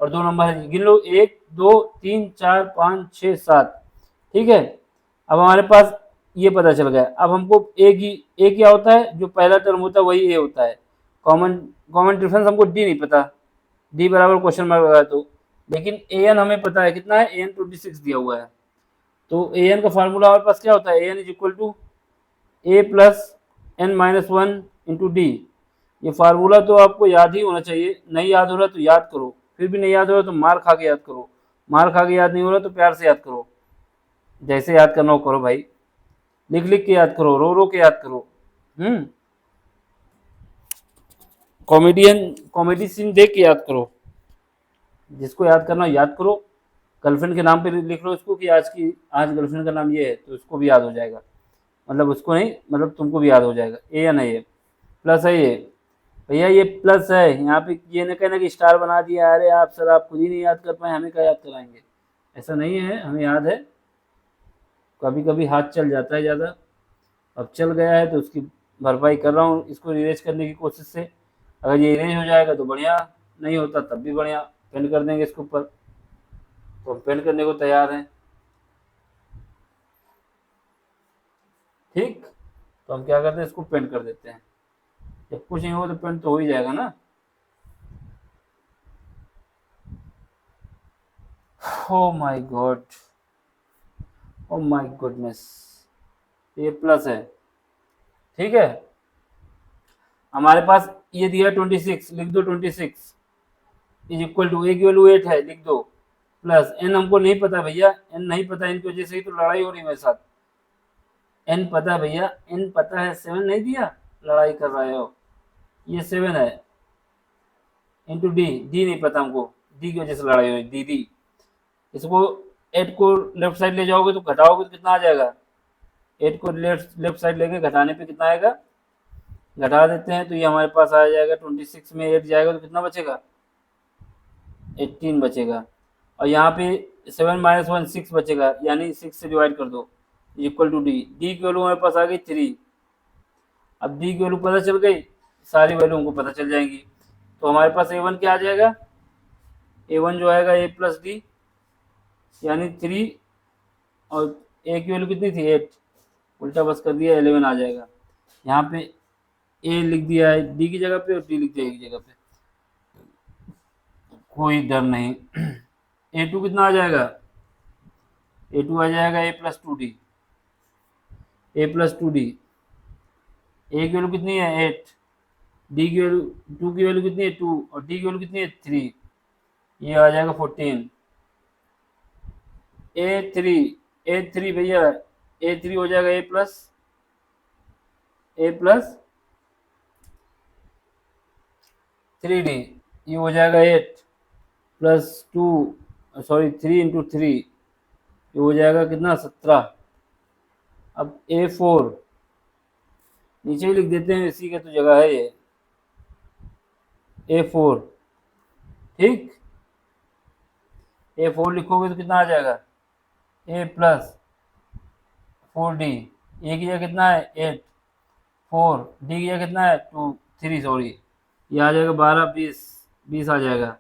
और 2 नंबर है, गिन लो, 1 2 3 4 5 6 7। ठीक है, अब हमारे पास ये पता चल गया। अब हमको ए क्या होता है, जो पहला टर्म होता है वही ए होता है। कॉमन कॉमन डिफरेंस हमको डी नहीं पता, डी बराबर क्वेश्चन मार्क लगा तो, लेकिन ए एन हमें पता है कितना है, ए एन 26 दिया हुआ है। तो ए एन का फार्मूला हमारे पास क्या होता है, A N is equal to A plus N minus one into D. ये फार्मूला तो आपको याद ही होना चाहिए, नहीं याद हो रहा तो याद करो, फिर भी नहीं याद हो रहा तो मार खा के याद करो, मार खा के याद नहीं हो रहा तो प्यार से याद करो, जैसे याद करना हो करो भाई, लिख लिख के याद करो, रो रो के याद करो। कॉमेडी सीन देख के याद करो, जिसको याद करना हो याद करो। गर्लफ्रेंड के नाम पे लिख लो इसको कि आज गर्लफ्रेंड का नाम ये है, तो उसको भी याद हो जाएगा, मतलब उसको नहीं, मतलब तुमको भी याद हो जाएगा। ए या नहीं, ये प्लस है, ये भैया ये प्लस है, यहाँ पे ये न कहना कि स्टार बना दिया, अरे आप सर आप खुद ही नहीं याद कर पाए, हमें क्या याद कराएंगे, ऐसा नहीं है, हमें याद है। कभी कभी हाथ चल जाता है ज़्यादा, अब चल गया है तो उसकी भरपाई कर रहा हूँ, इसको इरेज करने की कोशिश से। अगर ये इरेज हो जाएगा तो बढ़िया, नहीं होता तब भी बढ़िया, पेंट कर देंगे इसके ऊपर, तो हम पेंट करने को तैयार हैं। ठीक, तो हम क्या करते हैं, इसको पेंट कर देते हैं। जब कुछ नहीं हो तो पेंट तो हो ही जाएगा ना। Oh my God, oh my goodness, ये प्लस है। ठीक है, हमारे पास ये दिया 26, लिख दो 26 इज इक्वल टू, ए की वैल्यू 8 है, लिख दो, प्लस एन हमको नहीं पता भैया, एन नहीं पता, इनकी वजह से ही तो लड़ाई हो रही है मेरे साथ। एन पता है भैया, एन पता है, 7 नहीं दिया, लड़ाई कर रहे हो, ये 7 है, इंटू डी, डी नहीं पता हमको, डी की वजह से लड़ाई हुई, डी। इसको 8 को लेफ्ट साइड ले जाओगे तो घटाओगे तो कितना आ जाएगा, 8 को लेफ्ट साइड लेके घटाने पे कितना आएगा, घटा देते हैं तो ये हमारे पास आ जाएगा 26 में 8 जाएगा तो कितना बचेगा, 18 बचेगा, और यहाँ पे 7 माइनस 1 6 बचेगा, यानी 6 से डिवाइड कर दो, इक्वल टू डी। डी की वैल्यू हमारे पास आ गई 3। अब डी की वैल्यू पता चल गई, सारी वैल्यू हमको पता चल जाएंगी। तो हमारे पास A1 क्या आ जाएगा, A1 जो आएगा ए प्लस डी, यानी 3, और ए की वैल्यू कितनी थी 8, उल्टा बस कर दिया 11 आ जाएगा। यहाँ पे ए लिख दिया है डी की जगह पे और डी लिख दिया एक जगह पे, कोई डर नहीं। A2 कितना आ जाएगा, A2 आ जाएगा ए प्लस टू डी, ए प्लस टू डी। ए की वैल्यू कितनी है 8, डी की वैल्यू 2 की वैल्यू कितनी है 2, और डी की वैल्यू कितनी है 3, ये आ जाएगा 14। ए थ्री भैया, A3 हो जाएगा ए प्लस 3D, ये हो जाएगा 8 प्लस 2, सॉरी 3 इंटू 3, ये हो जाएगा कितना 17। अब A4 नीचे ही लिख देते हैं, इसी का तो जगह है ये, A4। ठीक, A4 लिखोगे तो कितना आ जाएगा, ए प्लस 4D, ए की जगह कितना है 8, 4, डी की जगह कितना है 3 सॉरी, ये आ जाएगा 12 20 आ जाएगा।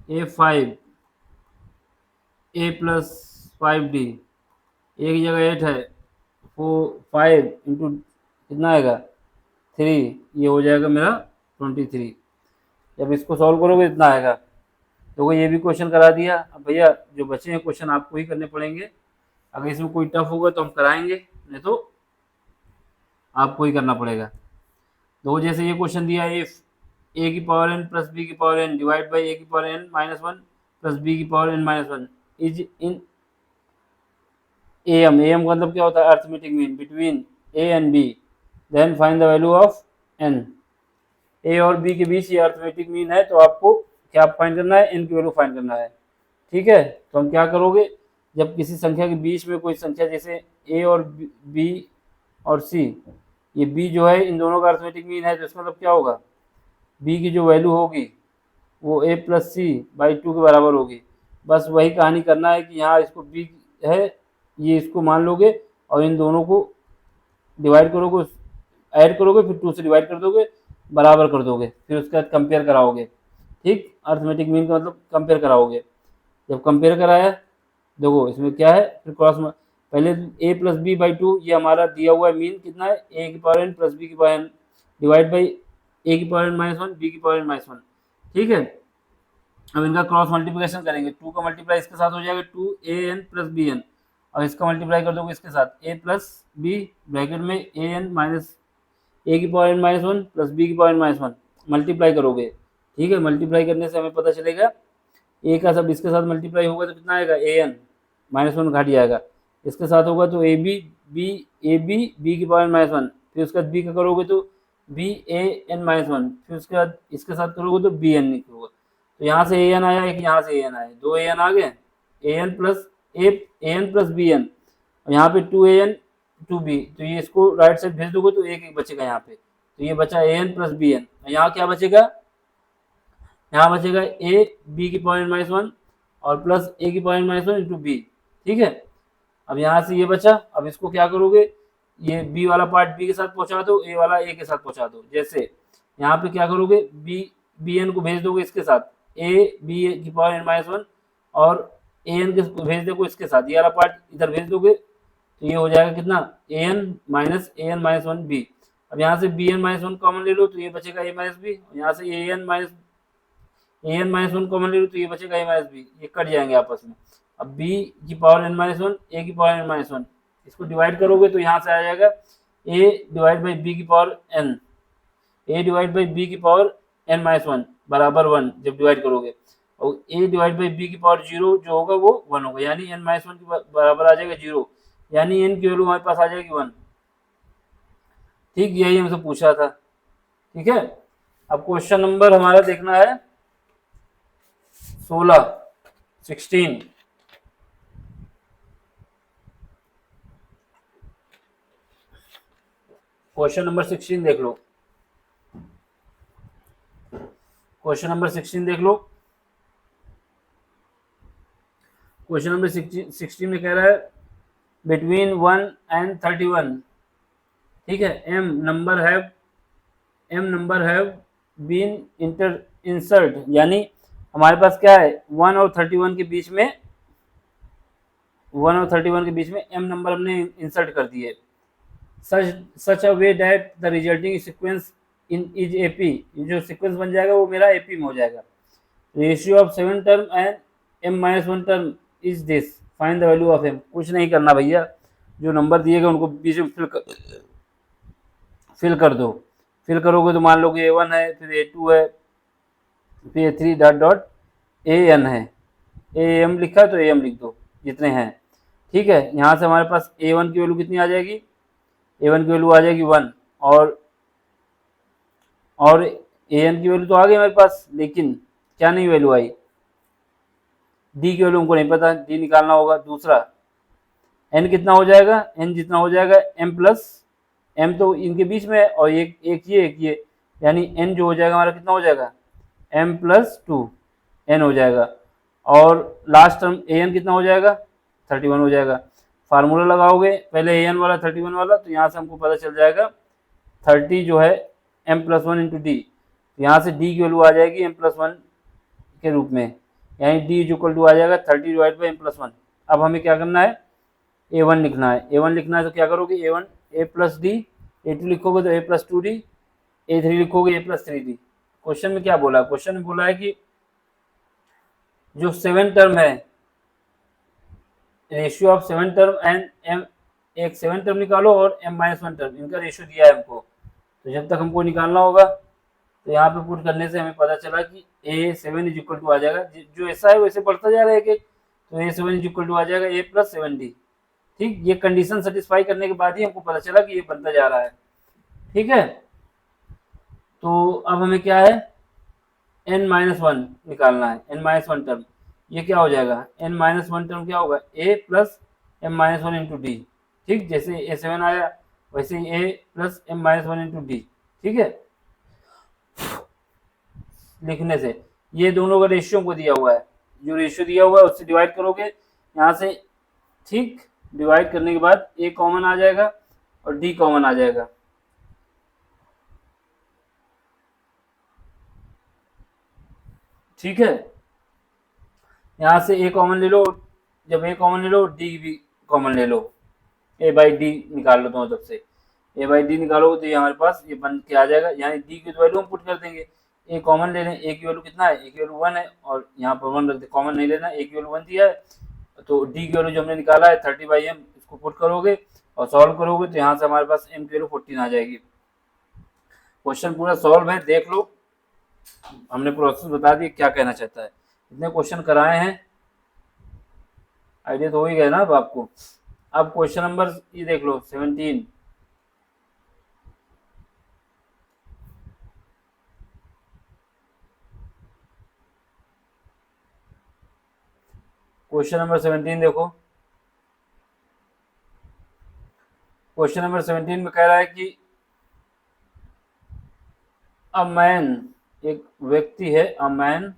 A5 ए प्लस 5D, ए की जगह 8 है, 5 इंटू कितना आएगा 3, ये हो जाएगा मेरा 23। जब इसको सॉल्व करोगे इतना आएगा। तो ये भी क्वेश्चन करा दिया। अब भैया जो बचे हैं क्वेश्चन आपको ही करने पड़ेंगे। अगर इसमें कोई टफ होगा तो हम कराएंगे, नहीं तो आपको ही करना पड़ेगा। तो जैसे ये क्वेश्चन दिया, इफ ए की पावर एन प्लस बी की पावर एन डिवाइड बाई ए की power N minus one plus B की power N minus one is in M. M का मतलब क्या होता है? Arithmetic mean between A and B, then find the value of N. A और B के बीच ये अर्थमेटिक मीन है, तो आपको क्या फाइंड करना है? एन की वैल्यू फाइंड करना है। ठीक है, तो हम क्या करोगे, जब किसी संख्या के बीच में कोई संख्या जैसे ए और बी और सी, ये बी जो है इन दोनों का अर्थमेटिक मीन है, तो इसका मतलब क्या होगा? बी की जो वैल्यू होगी वो ए प्लस सी बाई 2 के बराबर होगी। बस वही कहानी करना है कि यहाँ इसको बी है, ये इसको मान लोगे और इन दोनों को डिवाइड करोगे, ऐड करोगे, फिर 2 से डिवाइड कर दोगे, बराबर कर दोगे, फिर उसके बाद कंपेयर कराओगे। ठीक, अर्थमेटिक मीन का मतलब कंपेयर कराओगे। जब कंपेयर कराया, देखो इसमें क्या है, फिर क्रॉस में पहले ए प्लस बी बाई 2, ये हमारा दिया हुआ है मीन कितना है? ए की पावर एन प्लस बी की पावर एन डिवाइड बाई ए की power N minus one b की पावर एन माइनस वन। ठीक है, अब इनका क्रॉस मल्टीप्लिकेशन करेंगे। 2 का मल्टीप्लाई इसके साथ हो जाएगा 2an प्लस बी एन, और इसका मल्टीप्लाई कर दोगे इसके साथ a प्लस बी ब्रैकेट में an माइनस ए की power N minus one plus B की power N minus one, multiply करोगे। ठीक है, मल्टीप्लाई करने से हमें पता चलेगा ए का सब इसके साथ मल्टीप्लाई होगा तो कितना आएगा? an माइनस वन घट जाएगा, इसके साथ होगा तो ए बी बी की पावर एन माइनस वन, फिर उसके बाद बी का करोगे तो बी ए एन माइनस वन, फिर उसके बाद इसके साथ करोगे तो बी एन निकलोगे। तो यहाँ से ए एन आया, एक यहाँ से ए एन आया, 2 ए एन आ गए, ए एन प्लस बी एन, और यहाँ पे 2 ए एन 2 बी, तो ये इसको राइट साइड भेज दोगे तो एक बचेगा यहाँ पे, तो ये बचा a n plus b n. यहाँ क्या बचेगा? यहाँ बचेगा ए बी की पावर एन माइनस वन और प्लस ए की power N minus one into b. ठीक है, अब यहाँ से ये बचा, अब इसको क्या करोगे, ये बी वाला पार्ट बी के साथ पहुंचा दो, ए वाला ए के साथ पहुंचा दो। जैसे यहाँ पे क्या करोगे, बी एन को भेज दोगे इसके साथ, ए बी की पावर एन माइनस वन, और ए एन के भेज दोगे इसके साथ, ये वाला पार्ट इधर भेज दोगे, तो ये हो जाएगा कितना? A n minus one b. अब यहाँ से b n minus one common ले लो तो ये बचेगा ए माइनस बी, यहाँ से a n minus one common ले लो तो ये बचेगा ए माइनस बी, ये कट जाएंगे आपस में। अब b की power n minus one, a की पावर n माइनस वन, इसको डिवाइड करोगे तो यहाँ से आ जाएगा a डिवाइड बाई बी की power n, a divide by b की पावर n माइनस वन बराबर 1 जब डिवाइड करोगे, और a डिवाइड बाई बी की पावर 0 जो होगा वो 1 होगा, यानी n माइनस वन के बराबर आ जाएगा 0, यानी n की वैल्यू हमारे पास आ जाएगी 1। ठीक, यही हमसे पूछा था। ठीक है, अब क्वेश्चन नंबर हमारा देखना है 16। क्वेश्चन नंबर 16 देख लो। क्वेश्चन नंबर 16 देख लो। क्वेश्चन नंबर 16 में कह रहा है बिटवीन 1 एंड 31। ठीक है, m number have been insert, यानी हमारे पास क्या है, 1 और 31 के बीच में, 1 और 31 के बीच में एम नंबर हमने इंसर्ट कर दिए। such a way that the resulting sequence in is AP, जो सीक्वेंस बन जाएगा वो मेरा AP में हो जाएगा। Ratio of 7 term and m minus 1 term is this, find the value of m। कुछ नहीं करना भैया, जो नंबर दिए गए उनको बीच में फिल कर दो। फिल करोगे तो मान लो कि A1 है, फिर A2 है, फिर A3 डॉट डॉट AN है, AM लिखा है तो AM लिख दो जितने हैं। ठीक है, यहाँ से हमारे पास A1 की वैल्यू कितनी आ जाएगी, A1 की वैल्यू आ जाएगी 1, और AN की वैल्यू तो आ गई हमारे पास, लेकिन क्या नहीं वैल्यू आई, D की वैल्यू हमको नहीं पता, D निकालना होगा। दूसरा N कितना हो जाएगा, N जितना हो जाएगा M प्लस M, तो इनके बीच में, और एक ये, यानी N जो हो जाएगा हमारा कितना हो जाएगा, M प्लस 2 N हो जाएगा, और लास्ट टर्म AN कितना हो जाएगा, 31 हो जाएगा। फार्मूला लगाओगे पहले AN वाला 31 वाला, तो यहाँ से हमको पता चल जाएगा 30 जो है M प्लस 1 इंटू डी, यहाँ से D की वैल्यू आ जाएगी M प्लस 1 के रूप में, यानी D इज इक्वल टू आ जाएगा 30 डिवाइड बाई M प्लस 1। अब हमें क्या करना है, A1 लिखना है। A1 लिखना है तो क्या करोगे, A1 A plus D, A2 लिखोगे तो A प्लस 2D, A3 लिखोगे A+3D। क्वेश्चन में क्या बोला है, क्वेश्चन में बोला है कि जो 7 टर्म है, ratio of 7 term and m, एक 7 टर्म निकालो और m-1 टर्म, इनका रेशियो दिया है हमको। तो जब तक हमको निकालना होगा, तो यहाँ पे पुट करने से हमें पता चला कि A7 इज इक्वल टू आ जाएगा, जो ऐसा है वैसे बढ़ता जा रहा है एक, तो A7 इज इक्वल टू आ जाएगा A+7D। ठीक, ये कंडीशन सेटिस्फाई करने के बाद ही हमको पता चला कि ये बनता जा रहा है। ठीक है, तो अब हमें क्या है, n-1 निकालना है, n-1 टर्म। ये क्या हो जाएगा, n-1 टर्म क्या होगा, A plus m-1 into D. ठीक, जैसे A7 आया वैसे ही A plus m-1 into D. ठीक है, लिखने से ये दोनों का रेशियो को दिया हुआ है, जो रेशियो दिया हुआ है उससे डिवाइड करोगे यहाँ से। ठीक, डिवाइड करने के बाद A कॉमन आ जाएगा और D कॉमन आ जाएगा। ठीक है, यहाँ से A कॉमन ले लो, जब A कॉमन ले लो D भी कॉमन ले लो, A/D निकाल लो दोनों तरफ से। A/D निकालोगे तो ये हमारे पास ये बन के आ जाएगा, यानी D की वैल्यू हम पुट कर देंगे। A कॉमन ले लें, A की वैल्यू कितना है, A की वैल्यू 1 है और यहाँ पर 1 रख दे, कॉमन नहीं लेना, A की वैल्यू 1 दिया है, तो D की वैल्यू जो हमने निकाला है 30/m, इसको पुट करोगे और सॉल्व करोगे तो यहाँ से हमारे पास m की वैल्यू 14 आ जाएगी। क्वेश्चन पूरा सॉल्व है, देख लो, हमने प्रोसेस बता दी क्या कहना चाहता है। इतने क्वेश्चन कराए हैं, आइडिया तो हो ही गया ना अब आपको। अब क्वेश्चन नंबर ये देख लो 17। क्वेश्चन नंबर 17 देखो, क्वेश्चन नंबर 17 में कह रहा है कि अ मैन, एक व्यक्ति है, a man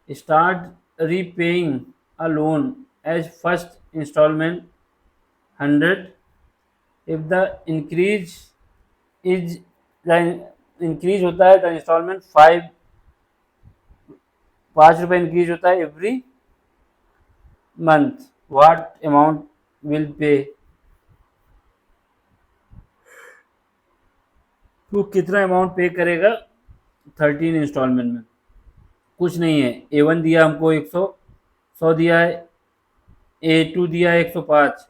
start repaying a loan as first installment 100 if the increase is the increase होता है द इंस्टॉलमेंट 5 रुपये इंक्रीज होता है every month, what amount will pay. तो कितना अमाउंट पे करेगा 13 इंस्टॉलमेंट में। कुछ नहीं है, A1 दिया हमको 100 दिया है, A2 दिया है 105,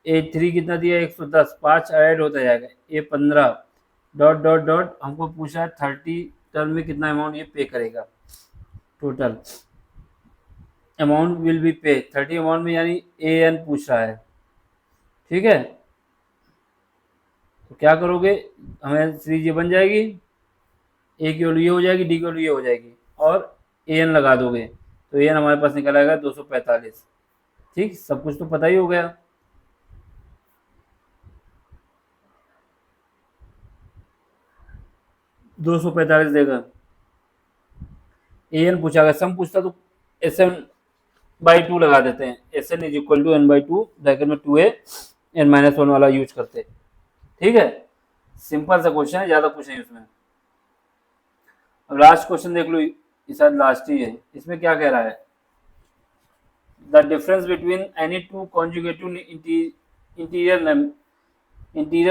A3 कितना दिया है 110, 5 ऐड होता जाएगा, A15 डॉट डॉट डॉट, हमको पूछा है 30 टर्म में कितना अमाउंट ये पे करेगा। टोटल अमाउंट विल बी पे 30 अमाउंट में, यानी AN पूछ रहा है। ठीक है, तो क्या करोगे, हमें सीरीज ये बन जाएगी, A की वैल्यू ये हो जाएगी, D की वैल्यू ये हो जाएगी और AN लगा दोगे तो AN हमारे पास निकल आएगा 245। ठीक, सब कुछ तो पता ही हो गया। $245 देगा, AN पूछा, अगर सम पूछता तो SN/2 लगा देते हैं, SN is equal to n/2 bracket में 2a n-1 वाला यूज करते। ठीक है, सिंपल सा क्वेश्चन है, ज्यादा कुछ नहीं उसमें। अब लास्ट क्वेश्चन देख लो, ये शायद लास्ट ही है। इसमें क्या कह रहा है, the difference between any two conjugative interior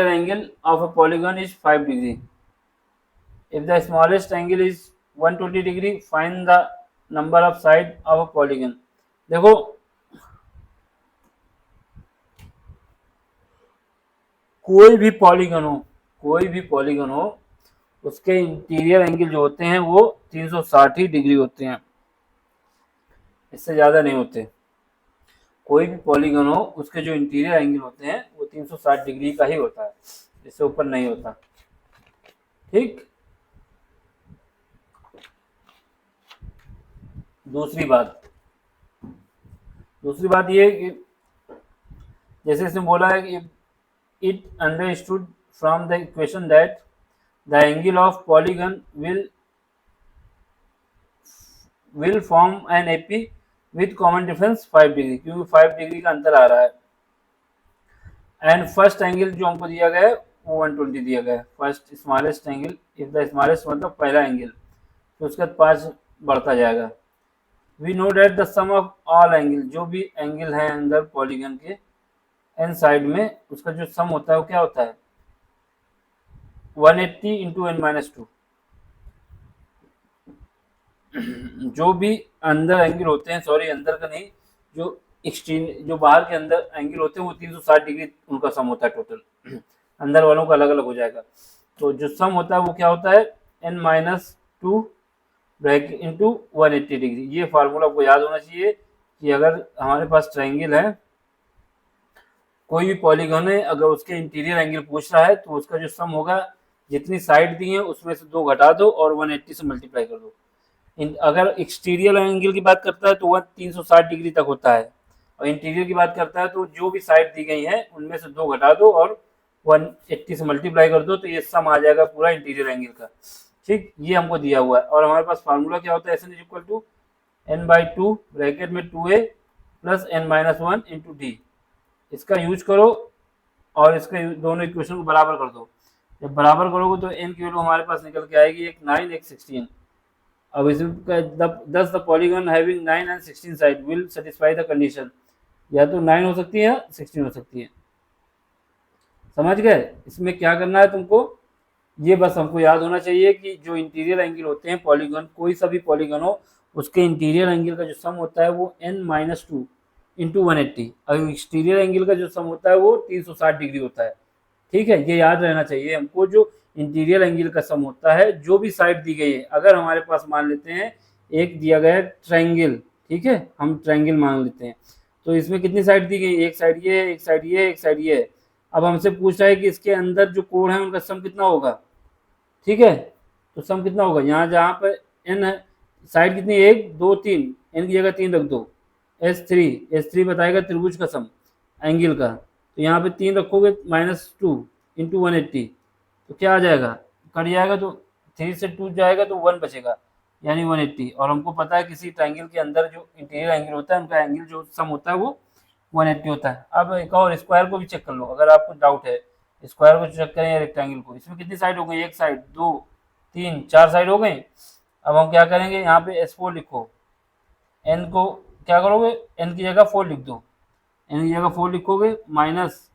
angle of a polygon is 5 degree. If the smallest angle is 120 degree, find the number of side of a polygon। देखो, कोई भी पॉलीगन हो, उसके इंटीरियर एंगल जो होते हैं वो 360 डिग्री होते हैं, इससे ज़्यादा नहीं होते। कोई भी पॉलीगन हो, उसके जो इंटीरियर एंगल होते हैं वो 360 डिग्री का ही होता है, इससे ऊपर नहीं होता। ठीक, दूसरी बात ये कि जैसे इसने बोला है कि it understood from the equation that the angle of polygon will form an AP with common difference 5 degree, क्योंकि 5 डिग्री का अंतर आ रहा है। एंड फर्स्ट एंगल जो हमको दिया गया है वो 120 दिया गया है, first smallest angle, if the smallest मतलब पहला एंगल, तो उसके बाद 5 बढ़ता जाएगा। We know that the sum of all angle, जो भी एंगल है अंदर पॉलीगन के एन साइड में उसका जो सम होता है वो क्या होता है 180 इंटू एन माइनस टू। जो भी अंदर एंगल होते हैं, सॉरी अंदर का नहीं, जो एक्सट्रीम जो बाहर के अंदर एंगल होते हैं वो 360 डिग्री उनका सम होता है टोटल। अंदर वालों का अलग अलग हो जाएगा। तो जो सम होता है वो क्या होता है n minus two bracket into 180 degree. ये फार्मूला आपको याद होना चाहिए कि अगर हमारे पास ट्राइंगल है, कोई भी पॉलीगन है, अगर उसके इंटीरियर एंगल पूछ रहा है तो उसका जो सम होगा जितनी साइड दी है उसमें से 2 घटा दो और 180 से मल्टीप्लाई कर दो। अगर एक्सटीरियर एंगल की बात करता है तो वह 360 डिग्री तक होता है, और इंटीरियर की बात करता है तो जो भी साइड दी गई है उनमें से 2 घटा दो और 180 से मल्टीप्लाई कर दो, तो ये सम आ जाएगा पूरा इंटीरियर एंगल का। ठीक, ये हमको दिया हुआ है। और हमारे पास फार्मूला क्या होता है S n is equal to n by two bracket में 2a plus N minus one into d. इसका यूज करो और इसके दोनों इक्वेशन को बराबर कर दो। जब बराबर करोगे तो एन की वैल्यू हमारे पास निकल के आएगी एक 9 एक 16। अब इसमें दस the polygon having 9 and 16 side will satisfy the condition. या तो 9 हो सकती है या 16 हो सकती है। समझ गए? इसमें क्या करना है तुमको, ये बस हमको याद होना चाहिए कि जो इंटीरियर एंगल होते हैं पॉलीगन, कोई सा भी पॉलीगन हो, उसके इंटीरियर एंगल का जो सम होता है वो n माइनस टू इंटू 180, और एक्सटीरियर एंगल का जो सम होता है वो 360 डिग्री होता है। ठीक है, ये याद रहना चाहिए हमको। जो इंटीरियर एंगल का सम होता है जो भी साइड दी गई है, अगर हमारे पास मान लेते हैं एक दिया गया है ट्रायंगल, ठीक है, हम ट्रायंगल मान लेते हैं, तो इसमें कितनी साइड दी गई, एक साइड ये, एक साइड ये, एक साइड ये है। अब हमसे पूछ रहा है कि इसके अंदर जो कोण है उनका सम कितना होगा। ठीक है, तो सम कितना होगा, यहाँ जहाँ पर एन है, साइड कितनी, एक दो तीन, एन की जगह 3 रख दो, एस थ्री बताएगा त्रिभुज का सम एंगल का, तो यहाँ पे 3 रखोगे माइनस टू इंटू 180, तो क्या आ जाएगा, कट जाएगा, तो 3 से 2 जाएगा तो 1 बचेगा, यानी 180। और हमको पता है किसी ट्रायंगल के अंदर जो इंटीरियर एंगल होता है उनका एंगल जो सम होता है वो 180 होता है। अब एक और स्क्वायर को भी चेक कर लो अगर आपको डाउट है, स्क्वायर को चेक करें रेक्टेंगल को। इसमें कितनी साइड हो गई, एक साइड, दो, तीन, 4 साइड हो गई। अब हम क्या करेंगे, यहाँ पे S4 लिखो, एन को क्या करोगे, एन की जगह 4 लिख दो, एन की जगह 4 लिखोगे माइनस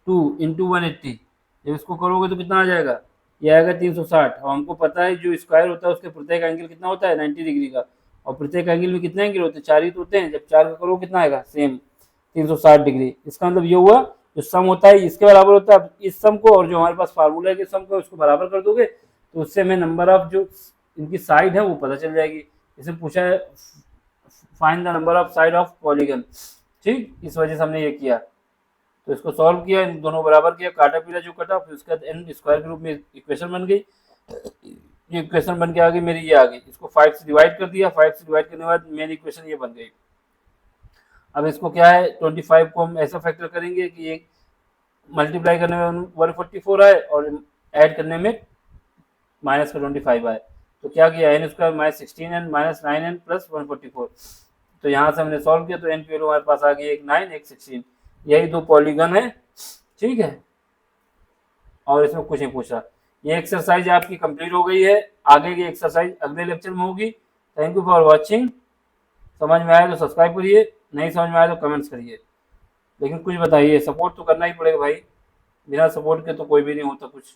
2 इंटू 180। जब इसको करोगे तो कितना आ जाएगा, ये आएगा 360। और हमको पता है जो स्क्वायर होता है उसके प्रत्येक एंगल कितना होता है 90 डिग्री का, और प्रत्येक एंगल में कितने एंगल होते हैं, 4 ही तो होते हैं। जब 4 का करो कितना आएगा, सेम 360 डिग्री। इसका मतलब ये हुआ जो सम होता है इसके बराबर होता है। अब इस सम को और जो हमारे पास फार्मूला है कि सम को उसको बराबर कर दोगे तो उससे हमें नंबर ऑफ जो इनकी साइड है वो पता चल जाएगी। इसे पूछा है find the number of side of polygon. ठीक, इस वजह से हमने ये किया। तो इसको सॉल्व किया, इन दोनों बराबर किया, काटा पीला जो कटा, फिर उसके बाद एन स्क्वायर के रूप में इक्वेशन बन गई। ये इक्वेशन बन के आ गई मेरी, ये आ गई। इसको 5 से डिवाइड कर दिया, 5 से डिवाइड करने के बाद मेन इक्वेशन ये बन गई। अब इसको क्या है 25 को हम ऐसा फैक्टर करेंगे कि एक मल्टीप्लाई करने में 144 आए और ऐड करने में माइनस का 25 आए। तो क्या किया, n square minus 16n minus 9n plus 144। तो यहाँ से हमने सॉल्व किया तो एन की वैल्यू हमारे पास आ गई एक 9 एक 16। यही दो पॉलीगन है। ठीक है, और इसमें कुछ नहीं पूछा। ये एक्सरसाइज आपकी कंप्लीट हो गई है। आगे की एक्सरसाइज अगले लेक्चर में होगी। Thank you for watching. समझ में आया तो सब्सक्राइब करिए, नहीं समझ में आया तो कमेंट्स करिए, लेकिन कुछ बताइए, सपोर्ट तो करना ही पड़ेगा भाई, बिना सपोर्ट के तो कोई भी नहीं होता कुछ।